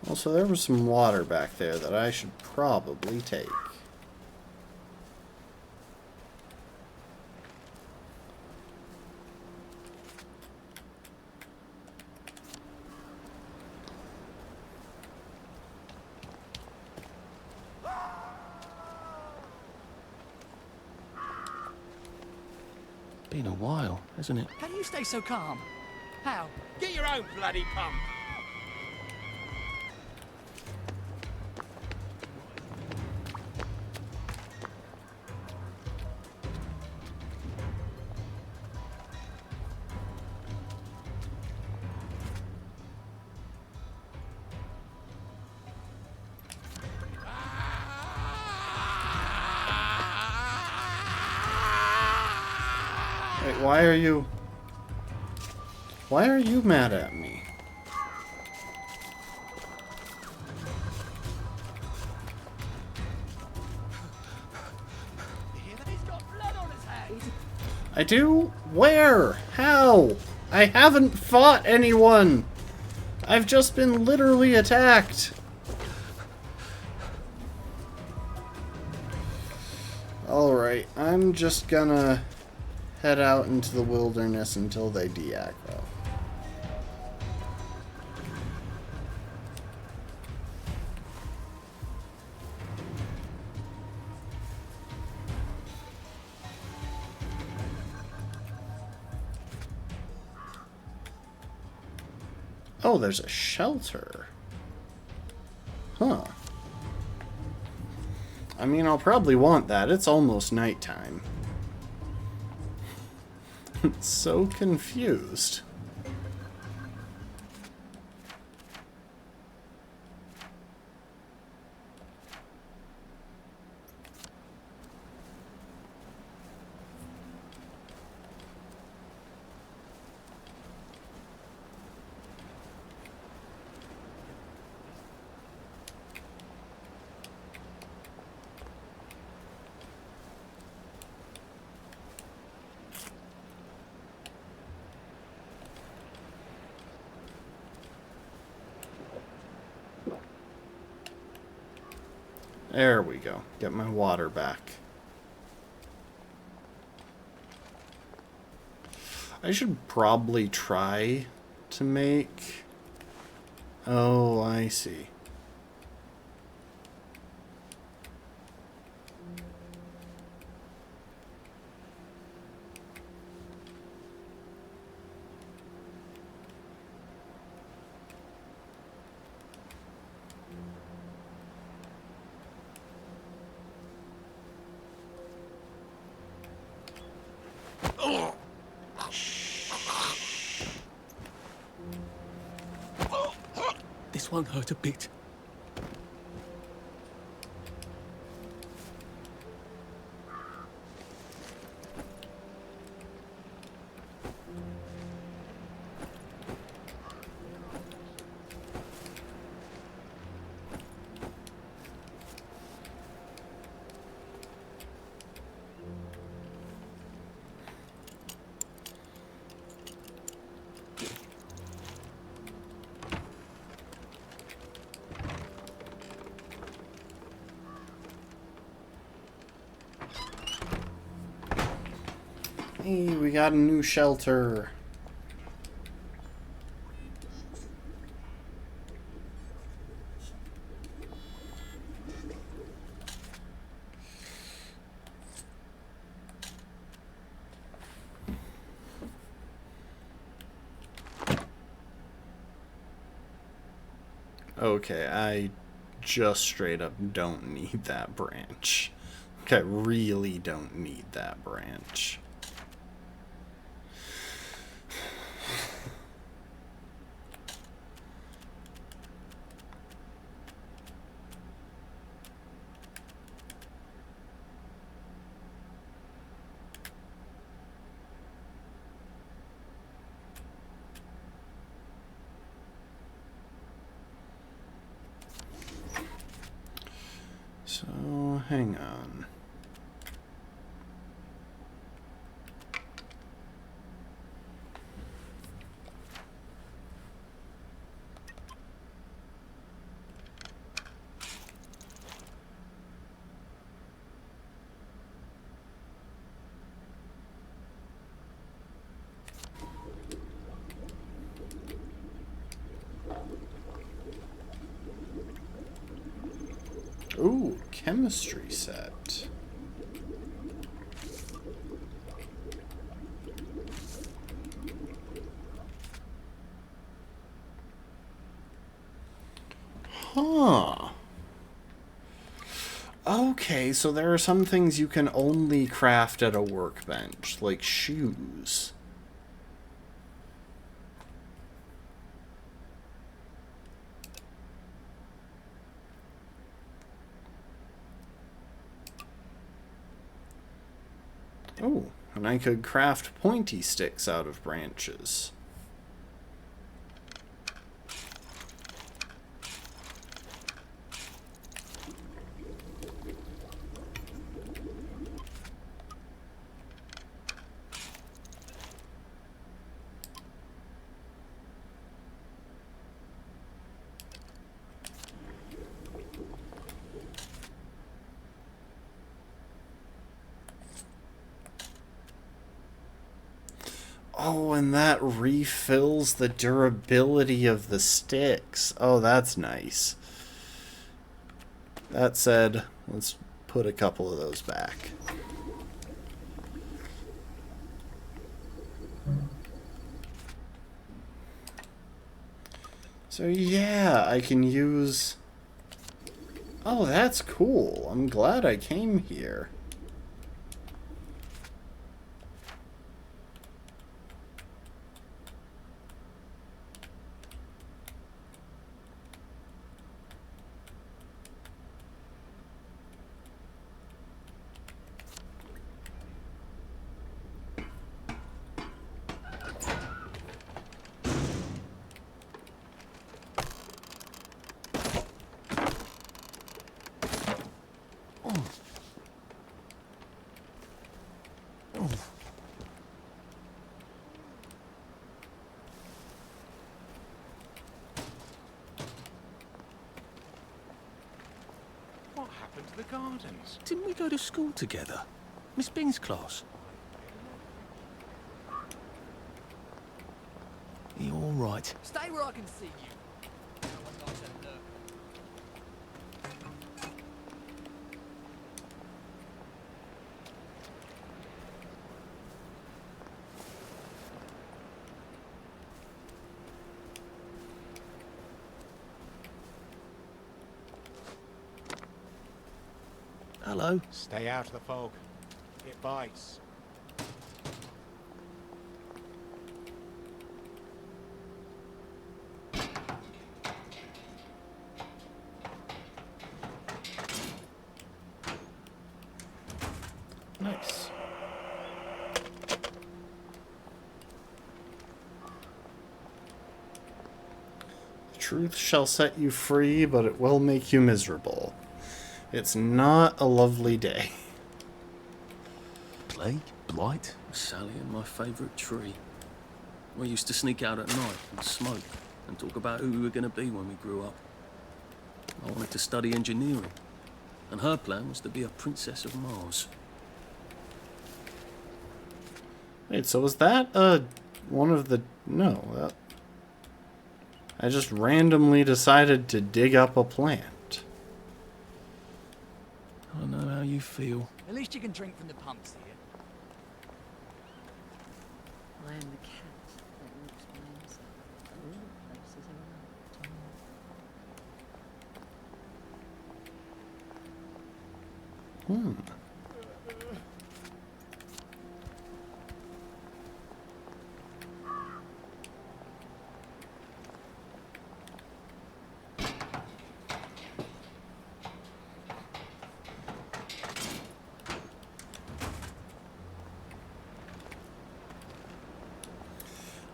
Speaker 1: Also, there was some water back there that I should probably take.
Speaker 2: Been a while, hasn't it?
Speaker 3: How do you stay so calm? How?
Speaker 12: Get your own bloody pump.
Speaker 1: Wait, why are you mad at me?
Speaker 3: You hear that? He's
Speaker 1: I do? Where? How? I haven't fought anyone! I've just been literally attacked! Alright, I'm just gonna head out into the wilderness until they de-aggro. Oh, there's a shelter. Huh. I mean, I'll probably want that. It's almost nighttime. So confused. There we go. Get my water back. I should probably try to make... Oh, I see.
Speaker 2: This won't hurt a bit.
Speaker 1: Hey, we got a new shelter. Okay, I just straight up don't need that branch. Okay, I really don't need that branch. So, hang on. Ooh, chemistry set. Huh. Okay, so there are some things you can only craft at a workbench, like shoes. Oh, and I could craft pointy sticks out of branches. Oh, and that refills the durability of the sticks. Oh, that's nice. That said, let's put a couple of those back. So yeah, I can use... Oh, that's cool. I'm glad I came here.
Speaker 15: What happened to the gardens?
Speaker 2: Didn't we go to school together? Miss Bing's class. Are you all right?
Speaker 3: Stay where I can see you. No one likes a look.
Speaker 2: Hello.
Speaker 15: Stay out of the fog. It bites.
Speaker 1: Nice. The truth shall set you free, but it will make you miserable. It's not a lovely day.
Speaker 2: Plague, blight, Sally and my favourite tree. We used to sneak out at night and smoke and talk about who we were going to be when we grew up. I wanted to study engineering, and her plan was to be a princess of Mars.
Speaker 1: Wait, so was that one of the... No, that... I just randomly decided to dig up a plant.
Speaker 2: I don't know how you feel.
Speaker 3: At least you can drink from the pumps here.
Speaker 11: I am the cat that walks by himself. All places are right.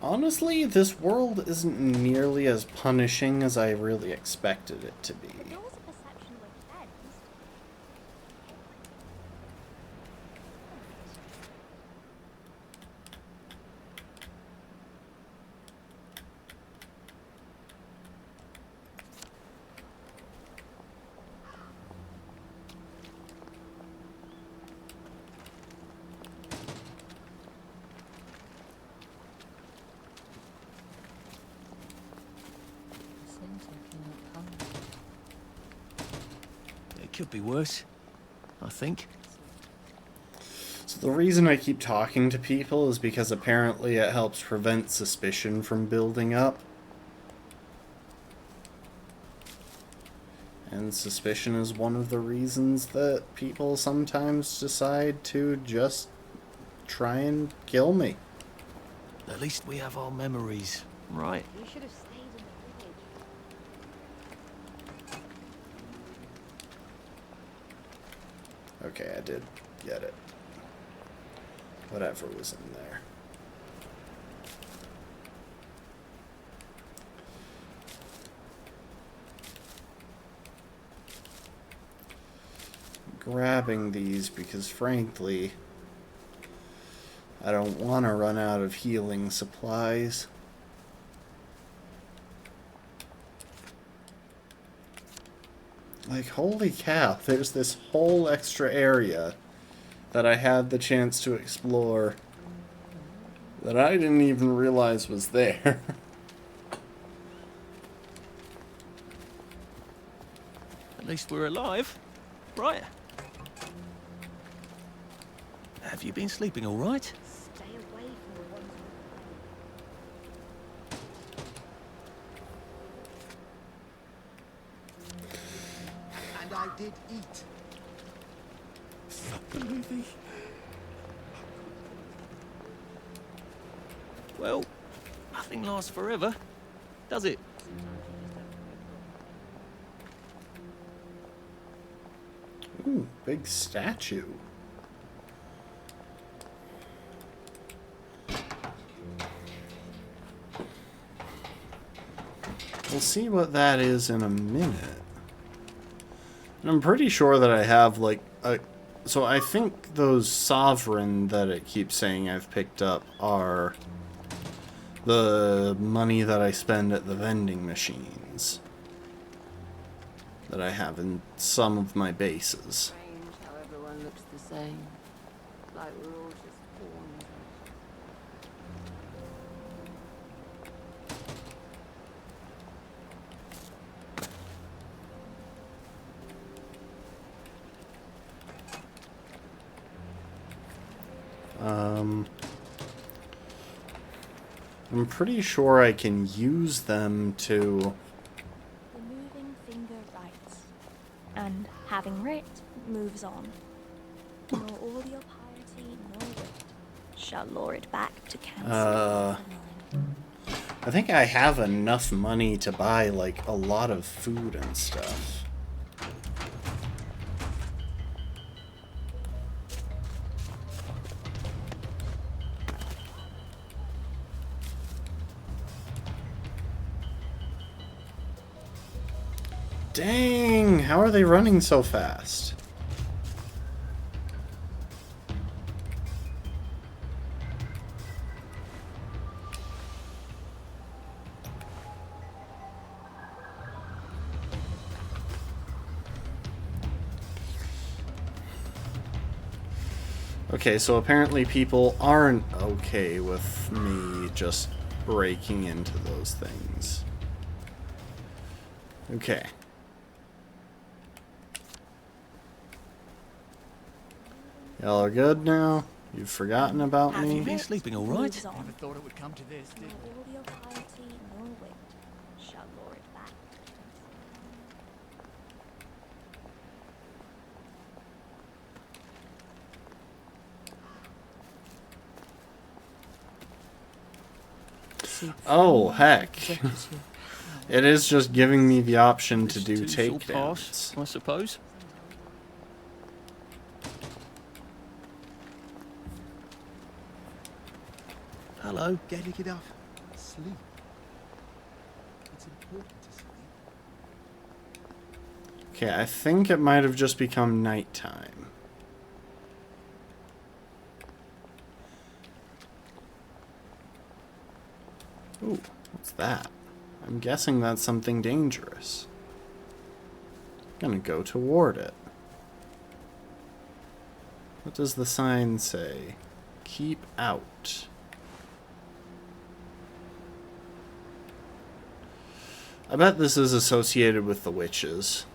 Speaker 1: Honestly, this world isn't nearly as punishing as I really expected it to be.
Speaker 2: It could be worse, I think.
Speaker 1: So the reason I keep talking to people is because apparently it helps prevent suspicion from building up. And suspicion is one of the reasons that people sometimes decide to just try and kill me.
Speaker 2: At least we have our memories, right?
Speaker 10: You should have stayed in the village.
Speaker 1: Okay, I did get it. Whatever was in there. Grabbing these because frankly, I don't want to run out of healing supplies. Like, holy cow, there's this whole extra area that I had the chance to explore that I didn't even realize was there.
Speaker 2: At least we're alive, right? Have you been sleeping all right?
Speaker 10: Stay away from the ones
Speaker 13: And I did eat.
Speaker 2: Believe Well, nothing lasts forever, does it?
Speaker 1: Ooh, big statue. We'll see what that is in a minute. And I'm pretty sure that I have, like, a... So I think those sovereign that it keeps saying I've picked up are the money that I spend at the vending machines that I have in some of my bases.
Speaker 11: Strange how everyone looks the same. Like we're all just pawns.
Speaker 1: I'm pretty sure I can use them to...
Speaker 14: The moving finger writes, and having writ moves on. Nor all your piety nor wit shall lure it back to cancel.
Speaker 1: I think I have enough money to buy, like, a lot of food and stuff. Dang, how are they running so fast? Okay, so apparently people aren't okay with me just breaking into those things. Okay. Y'all are good now? You've forgotten about
Speaker 2: Have you
Speaker 1: me?
Speaker 2: been sleeping all right?
Speaker 3: Never thought it would come to this, did
Speaker 14: Nor
Speaker 3: we?
Speaker 14: all your piety nor wit shall lure it back.
Speaker 1: Oh, heck. It is just giving me the option to do
Speaker 2: This too shall
Speaker 1: takedowns.
Speaker 2: pass, I suppose. Hello.
Speaker 13: Getting enough sleep. It's important to sleep.
Speaker 1: Okay, I think it might have just become nighttime. Ooh, what's that? I'm guessing that's something dangerous. Gonna go toward it. What does the sign say? Keep out. I bet this is associated with the witches.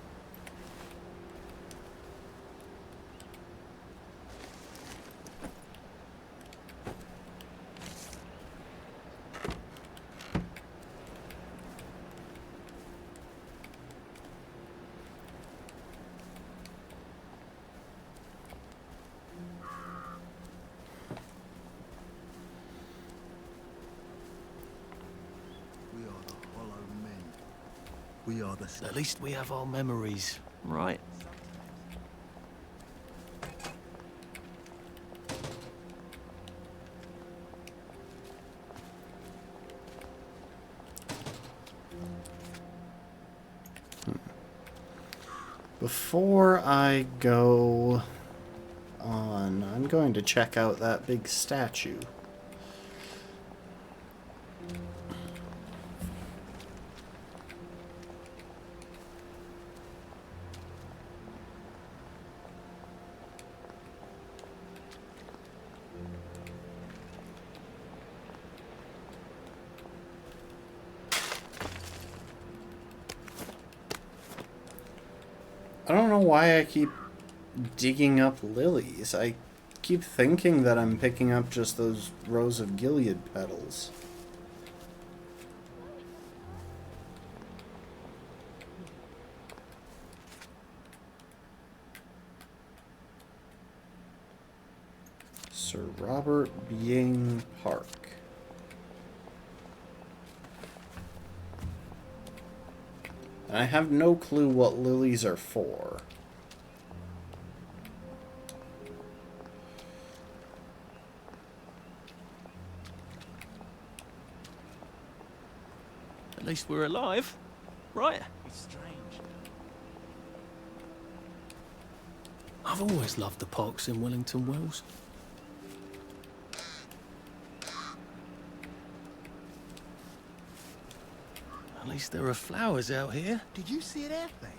Speaker 13: We are the hollow men. We are the...
Speaker 2: At least we have our memories, right?
Speaker 1: Before I go on, I'm going to check out that big statue. I don't know why I keep digging up lilies. I keep thinking that I'm picking up just those Rose of Gilead petals. Sir Robert Byng Park. I have no clue what lilies are for.
Speaker 2: At least we're alive, right?
Speaker 3: It's strange.
Speaker 2: I've always loved the parks in Wellington Wells. At least there are flowers out here.
Speaker 13: Did you see an airplane?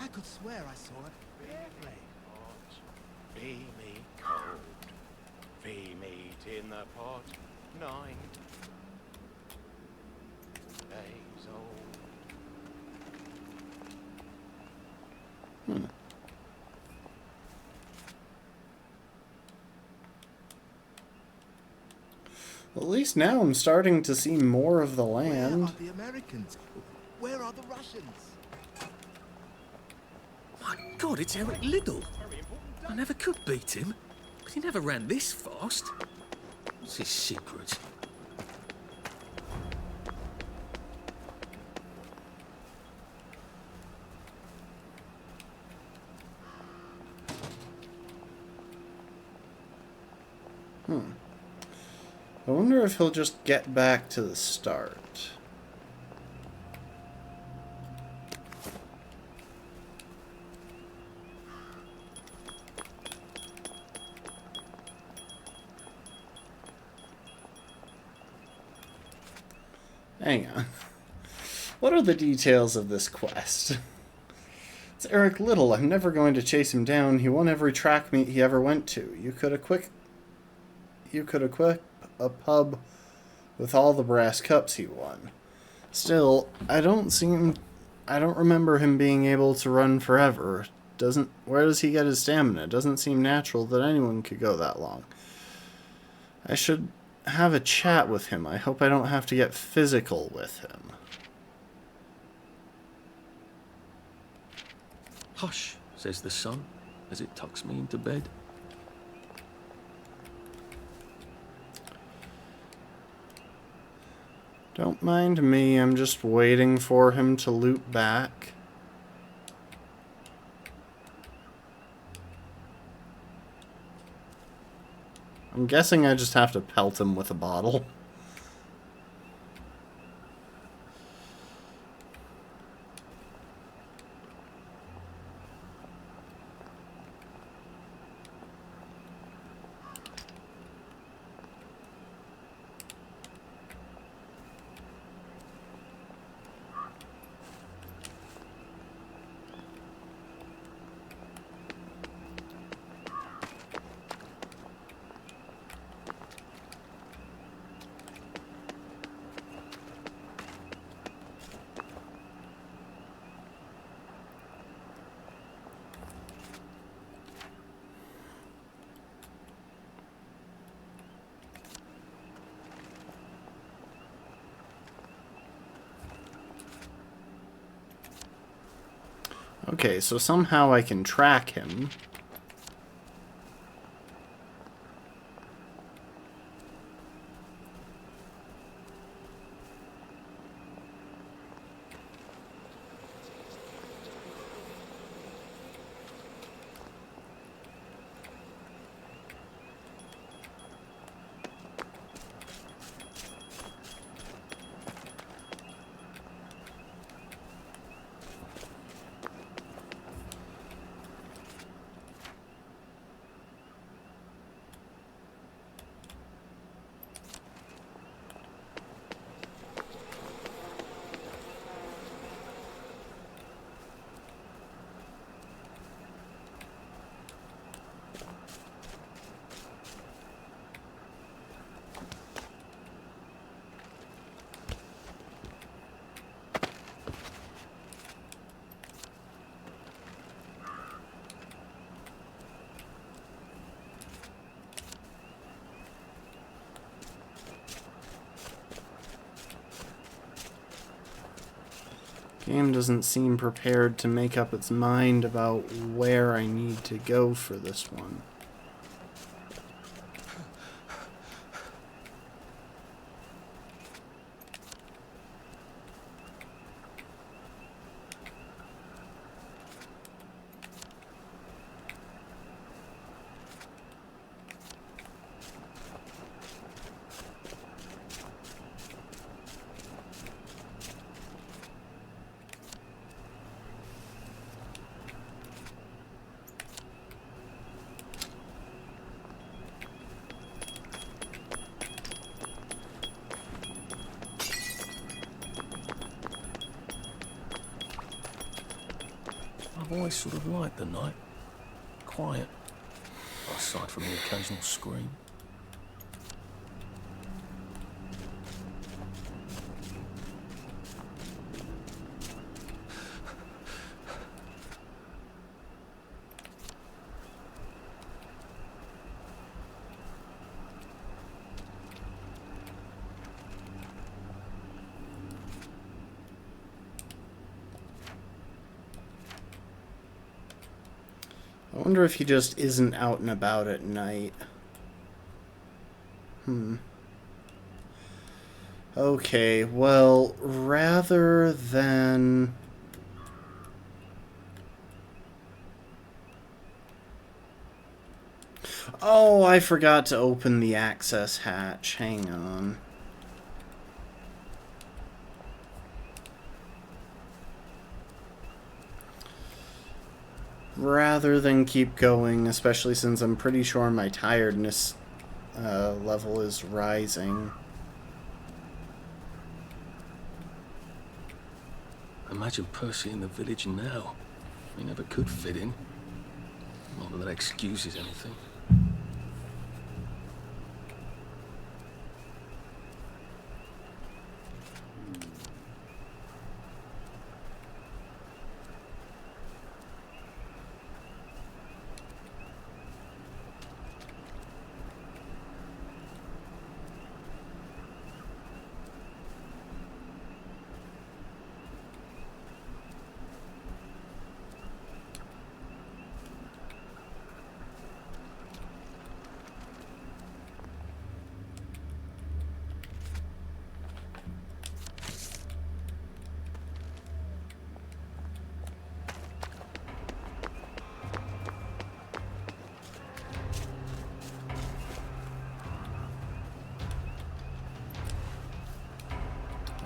Speaker 13: I could swear I saw an airplane.
Speaker 15: Hot, beamy, cold. Fee meat in the pot. 9 days old.
Speaker 1: At least now I'm starting to see more of the land.
Speaker 13: Where are the Americans? Where are the Russians?
Speaker 2: My God, it's Eric Liddell. I never could beat him, but he never ran this fast. What's his secret?
Speaker 1: I wonder if he'll just get back to the start. Hang on. What are the details of this quest? It's Eric Liddell. I'm never going to chase him down. He won every track meet he ever went to. You could equip a pub with all the brass cups he won. Still, I don't remember him being able to run forever. Where does he get his stamina? It doesn't seem natural that anyone could go that long. I should have a chat with him. I hope I don't have to get physical with him.
Speaker 2: Hush, says the sun, as it tucks me into bed.
Speaker 1: Don't mind me, I'm just waiting for him to loop back. I'm guessing I just have to pelt him with a bottle. Okay, so somehow I can track him. Game doesn't seem prepared to make up its mind about where I need to go for this one.
Speaker 2: I've always sort of liked the night. Quiet. Aside from the occasional scream.
Speaker 1: I wonder if he just isn't out and about at night. Okay, well, rather than... Oh, I forgot to open the access hatch. Hang on. Rather than keep going, especially since I'm pretty sure my tiredness level is rising.
Speaker 2: Imagine Percy in the village now. He never could fit in. Not that that excuses anything.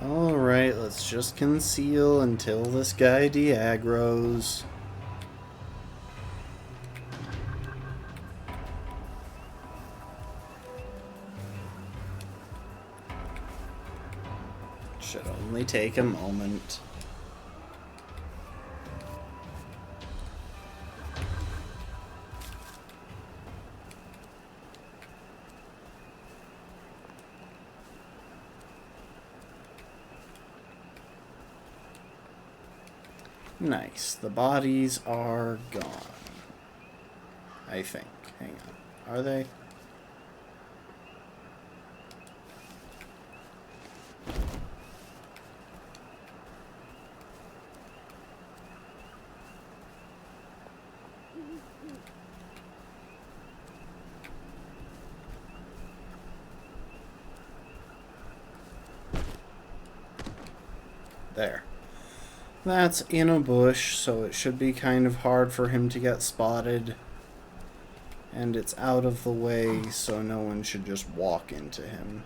Speaker 1: Alright, let's just conceal until this guy de-aggroes. Should only take a moment. Nice. The bodies are gone. I think. Hang on. Are they? There. That's in a bush, so it should be kind of hard for him to get spotted. And it's out of the way, so no one should just walk into him.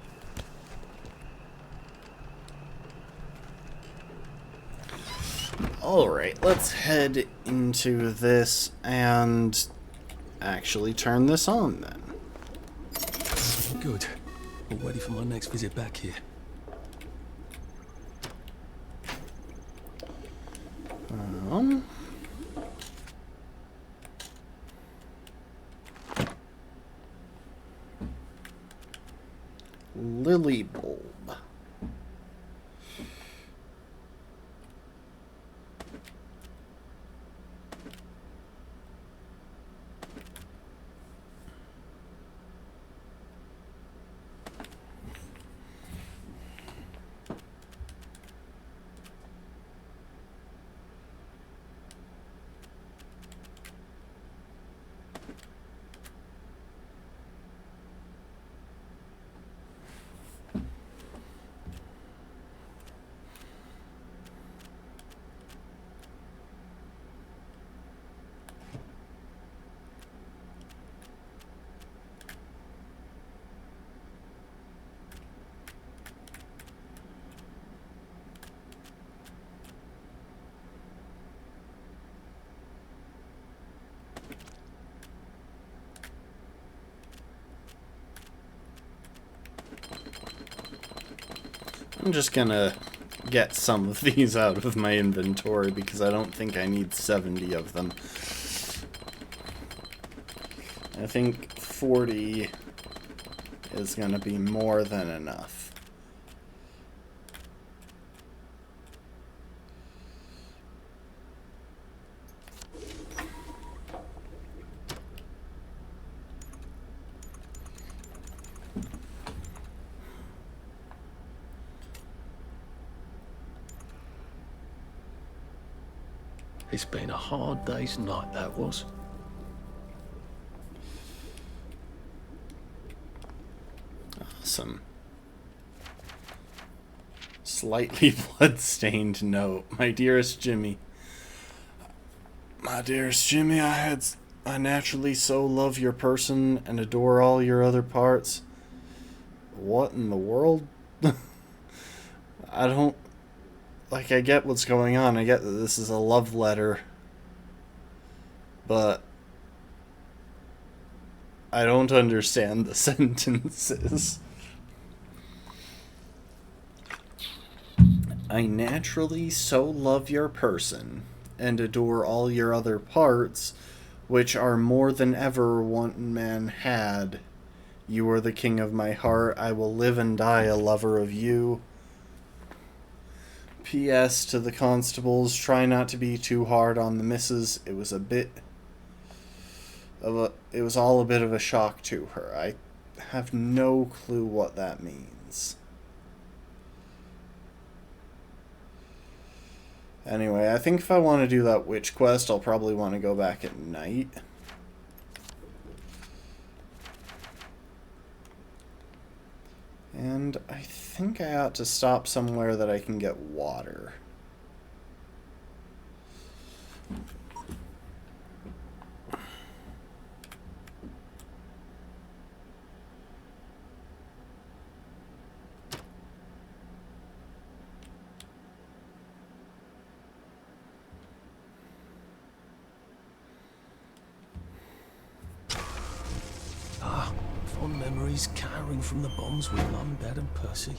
Speaker 1: Alright, let's head into this and actually turn this on then.
Speaker 2: Good. All ready for my next visit back here.
Speaker 1: Lily bulb. I'm just gonna get some of these out of my inventory because I don't think I need 70 of them. I think 40 is gonna be more than enough.
Speaker 2: It's been a hard day's night, that was.
Speaker 1: Awesome. Slightly blood-stained note. My dearest Jimmy. My dearest Jimmy, I naturally so love your person and adore all your other parts. What in the world? I don't... Like, I get what's going on. I get that this is a love letter. But I don't understand the sentences. I naturally so love your person and adore all your other parts, which are more than ever one man had. You are the king of my heart. I will live and die a lover of you. P.S. to the constables, try not to be too hard on the missus. It was all a bit of a shock to her. I have no clue what that means. Anyway, I think if I want to do that witch quest, I'll probably want to go back at night. And I think I ought to stop somewhere that I can get water.
Speaker 2: Fond memories cowering from the bombs with Mum, Dad and Percy.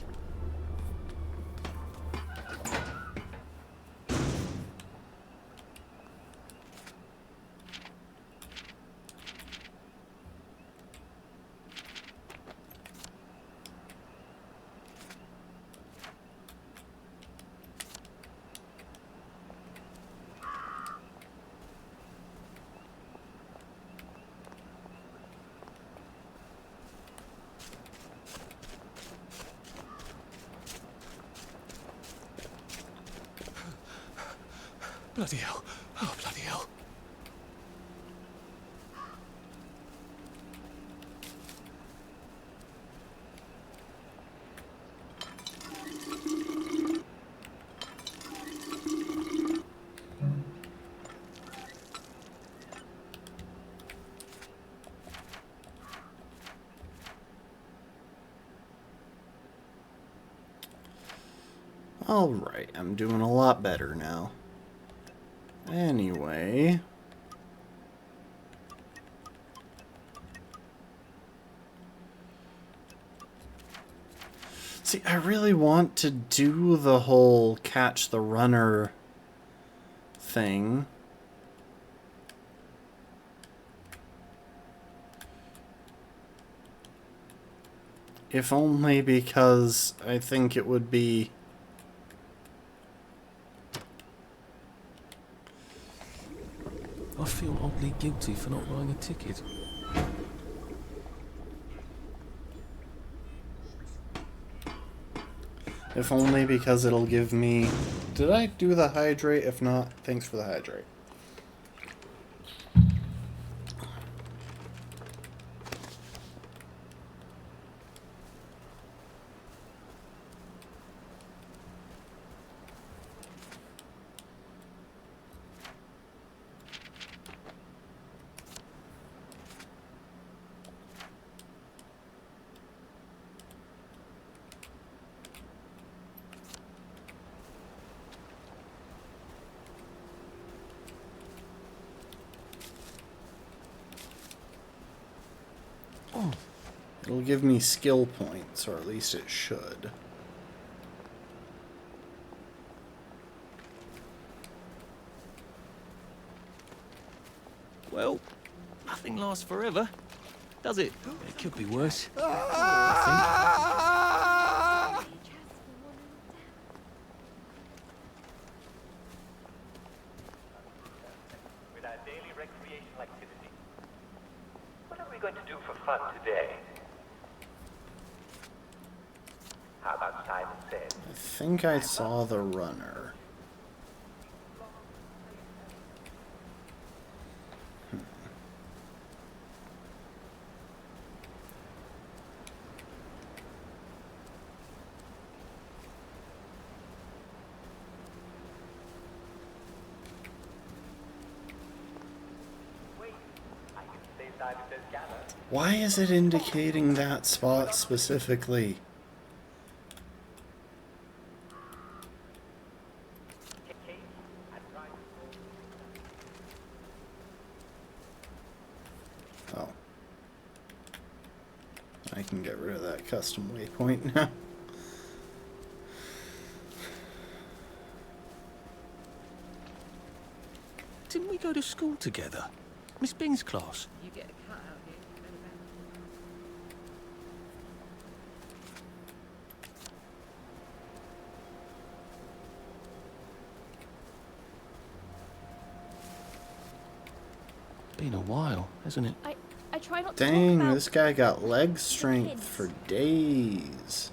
Speaker 2: Bloody hell. Oh, bloody hell.
Speaker 1: Alright, I'm doing a lot better now. Anyway... See, I really want to do the whole catch the runner thing. If only because I think it would be...
Speaker 2: I feel oddly guilty for not buying a ticket.
Speaker 1: If only because it'll give me... Did I do the hydrate? If not, thanks for the hydrate. It'll give me skill points, or at least it should.
Speaker 2: Well, nothing lasts forever, does it? It could be worse. I
Speaker 16: With our daily recreational activity. What are we going to do for fun today? How about Simon Says?
Speaker 1: I think I saw the runner. Why is it indicating that spot specifically? Oh. I can get rid of that custom waypoint now.
Speaker 2: Didn't we go to school together? Miss Bing's class.
Speaker 11: You get a cut out here.
Speaker 2: Been a while, hasn't it?
Speaker 14: I try not to
Speaker 1: Dang,
Speaker 14: talk about
Speaker 1: this guy got leg strength
Speaker 14: kids.
Speaker 1: for days.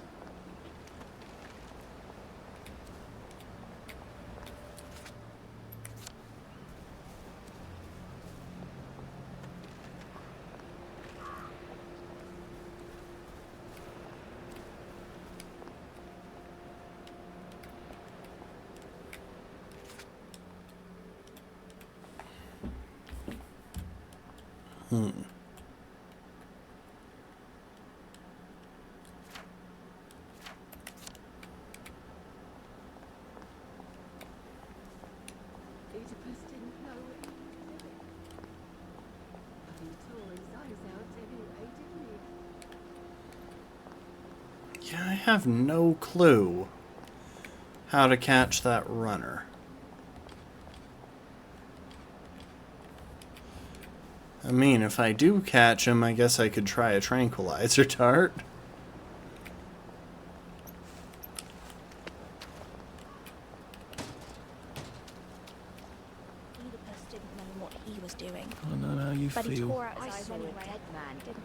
Speaker 11: Oedipus didn't know what he was doing. But he tore his eyes out anyway, didn't he?
Speaker 1: Yeah, I have no clue how to catch that runner. I mean, if I do catch him, I guess I could try a tranquilizer dart.
Speaker 14: Oedipus didn't know what he was doing.
Speaker 2: I know how you
Speaker 14: But he
Speaker 2: feel.
Speaker 14: tore out his
Speaker 10: I
Speaker 14: eyes
Speaker 10: saw
Speaker 14: anyway.
Speaker 10: a dead man, didn't he?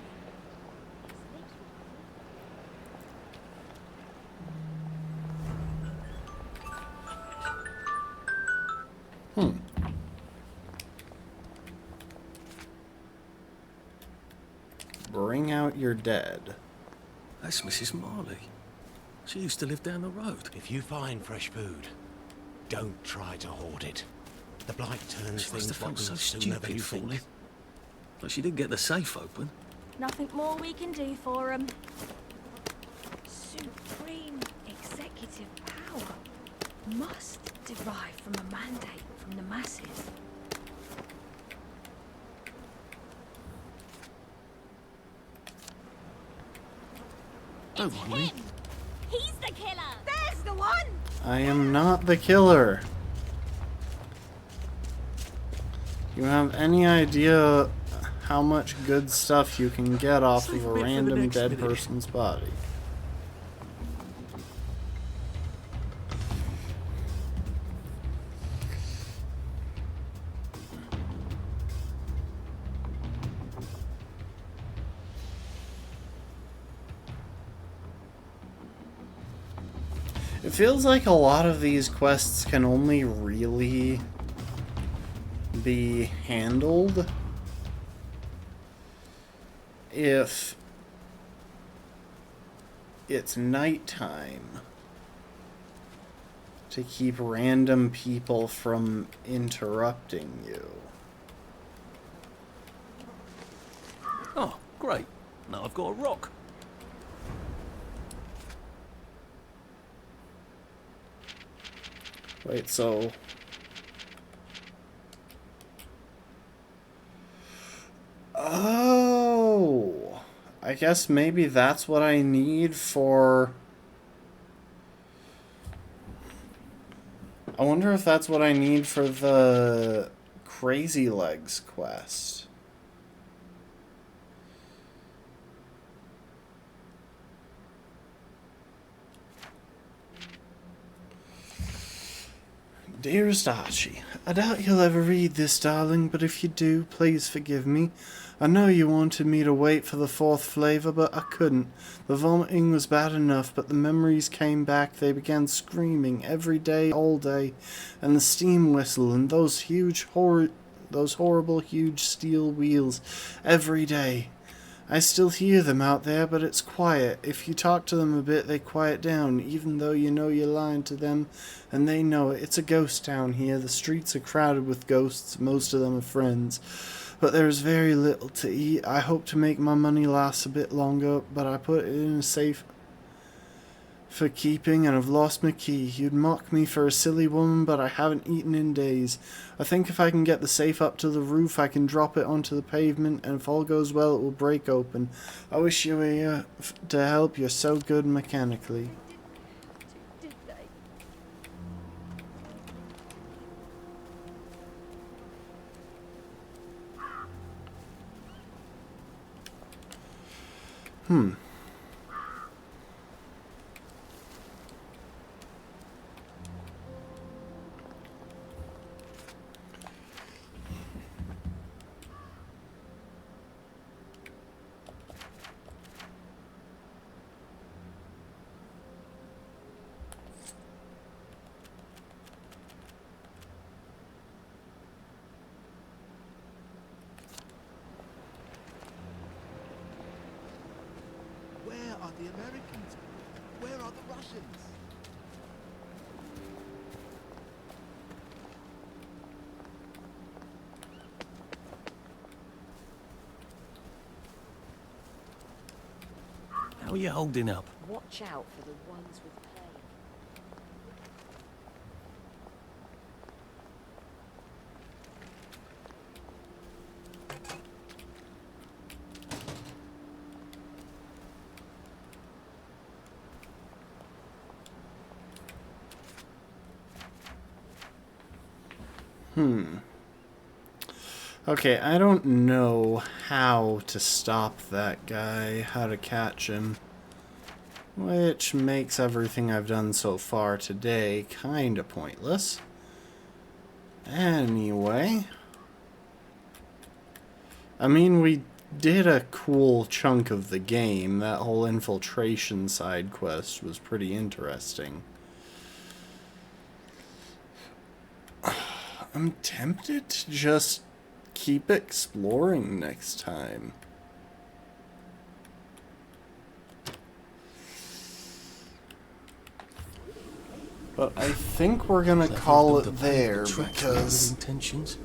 Speaker 1: Bring out your dead.
Speaker 2: That's Mrs. Marley. She used to live down the road.
Speaker 12: If you find fresh food, don't try to hoard it. The blight turns
Speaker 2: She must
Speaker 12: things
Speaker 2: have felt
Speaker 12: rotten
Speaker 2: so
Speaker 12: sooner than you
Speaker 2: stupid
Speaker 12: think.
Speaker 2: falling. But she did get the safe open.
Speaker 14: Nothing more we can do for him.
Speaker 10: Supreme executive power must derive from a mandate from the masses.
Speaker 2: Don't worry.
Speaker 14: He's the killer!
Speaker 10: There's the one!
Speaker 1: I am not the killer. You have any idea how much good stuff you can get off
Speaker 2: Save
Speaker 1: of a
Speaker 2: a bit for the
Speaker 1: random
Speaker 2: next
Speaker 1: dead
Speaker 2: minute.
Speaker 1: person's body? It feels like a lot of these quests can only really be handled if it's nighttime to keep random people from interrupting you.
Speaker 2: Oh, great. Now I've got a rock.
Speaker 1: Wait, so... Oh! I guess maybe that's what I need for... I wonder if that's what I need for the Crazy Legs quest. Dearest Archie, I doubt you'll ever read this, darling, but if you do, please forgive me. I know you wanted me to wait for the fourth flavor, but I couldn't. The vomiting was bad enough, but the memories came back. They began screaming every day, all day, and the steam whistle and those horrible huge steel wheels every day. I still hear them out there, but it's quiet. If you talk to them a bit, they quiet down, even though you know you're lying to them, and they know it. It's a ghost town here. The streets are crowded with ghosts. Most of them are friends. But there's very little to eat. I hope to make my money last a bit longer, but I put it in a safe for keeping, and I've lost my key. You'd mock me for a silly woman, but I haven't eaten in days. I think if I can get the safe up to the roof, I can drop it onto the pavement, and if all goes well, it will break open. I wish you were here to help. You're so good mechanically.
Speaker 13: Where are the Americans? Where are the Russians?
Speaker 2: How are you holding up?
Speaker 10: Watch out for the ones with plague.
Speaker 1: Okay, I don't know how to stop that guy, how to catch him. Which makes everything I've done so far today kinda pointless. Anyway. I mean, we did a cool chunk of the game. That whole infiltration side quest was pretty interesting. I'm tempted to just keep exploring next time. But I think we're gonna call it there because
Speaker 2: intentions.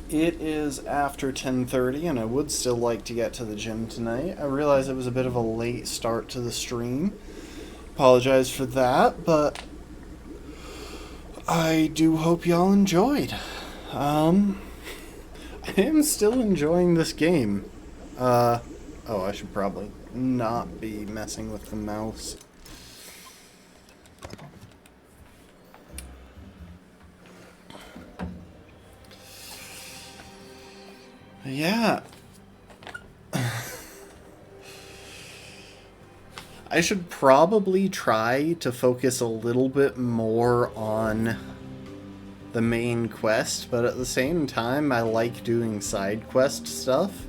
Speaker 1: It is after 10:30 and I would still like to get to the gym tonight. I realize it was a bit of a late start to the stream. Apologize for that, but I do hope y'all enjoyed. I am still enjoying this game. Oh, I should probably not be messing with the mouse. Yeah. I should probably try to focus a little bit more on the main quest, but at the same time, I like doing side quest stuff.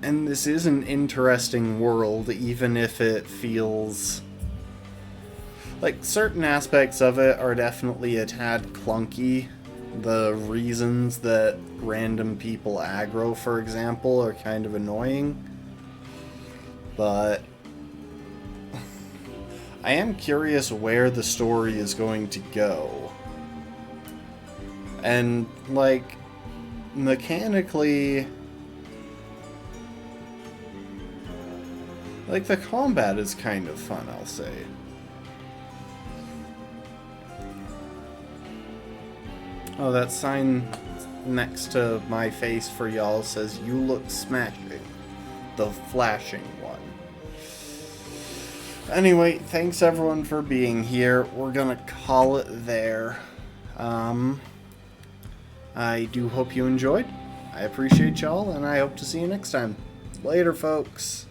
Speaker 1: And this is an interesting world, even if it feels... like, certain aspects of it are definitely a tad clunky. The reasons that random people aggro, for example, are kind of annoying. But I am curious where the story is going to go. And, like, mechanically... like, the combat is kind of fun, I'll say. Oh, that sign next to my face for y'all says, "You look smashing." The flashing one. Anyway, thanks everyone for being here. We're gonna call it there. I do hope you enjoyed. I appreciate y'all, and I hope to see you next time. Later, folks.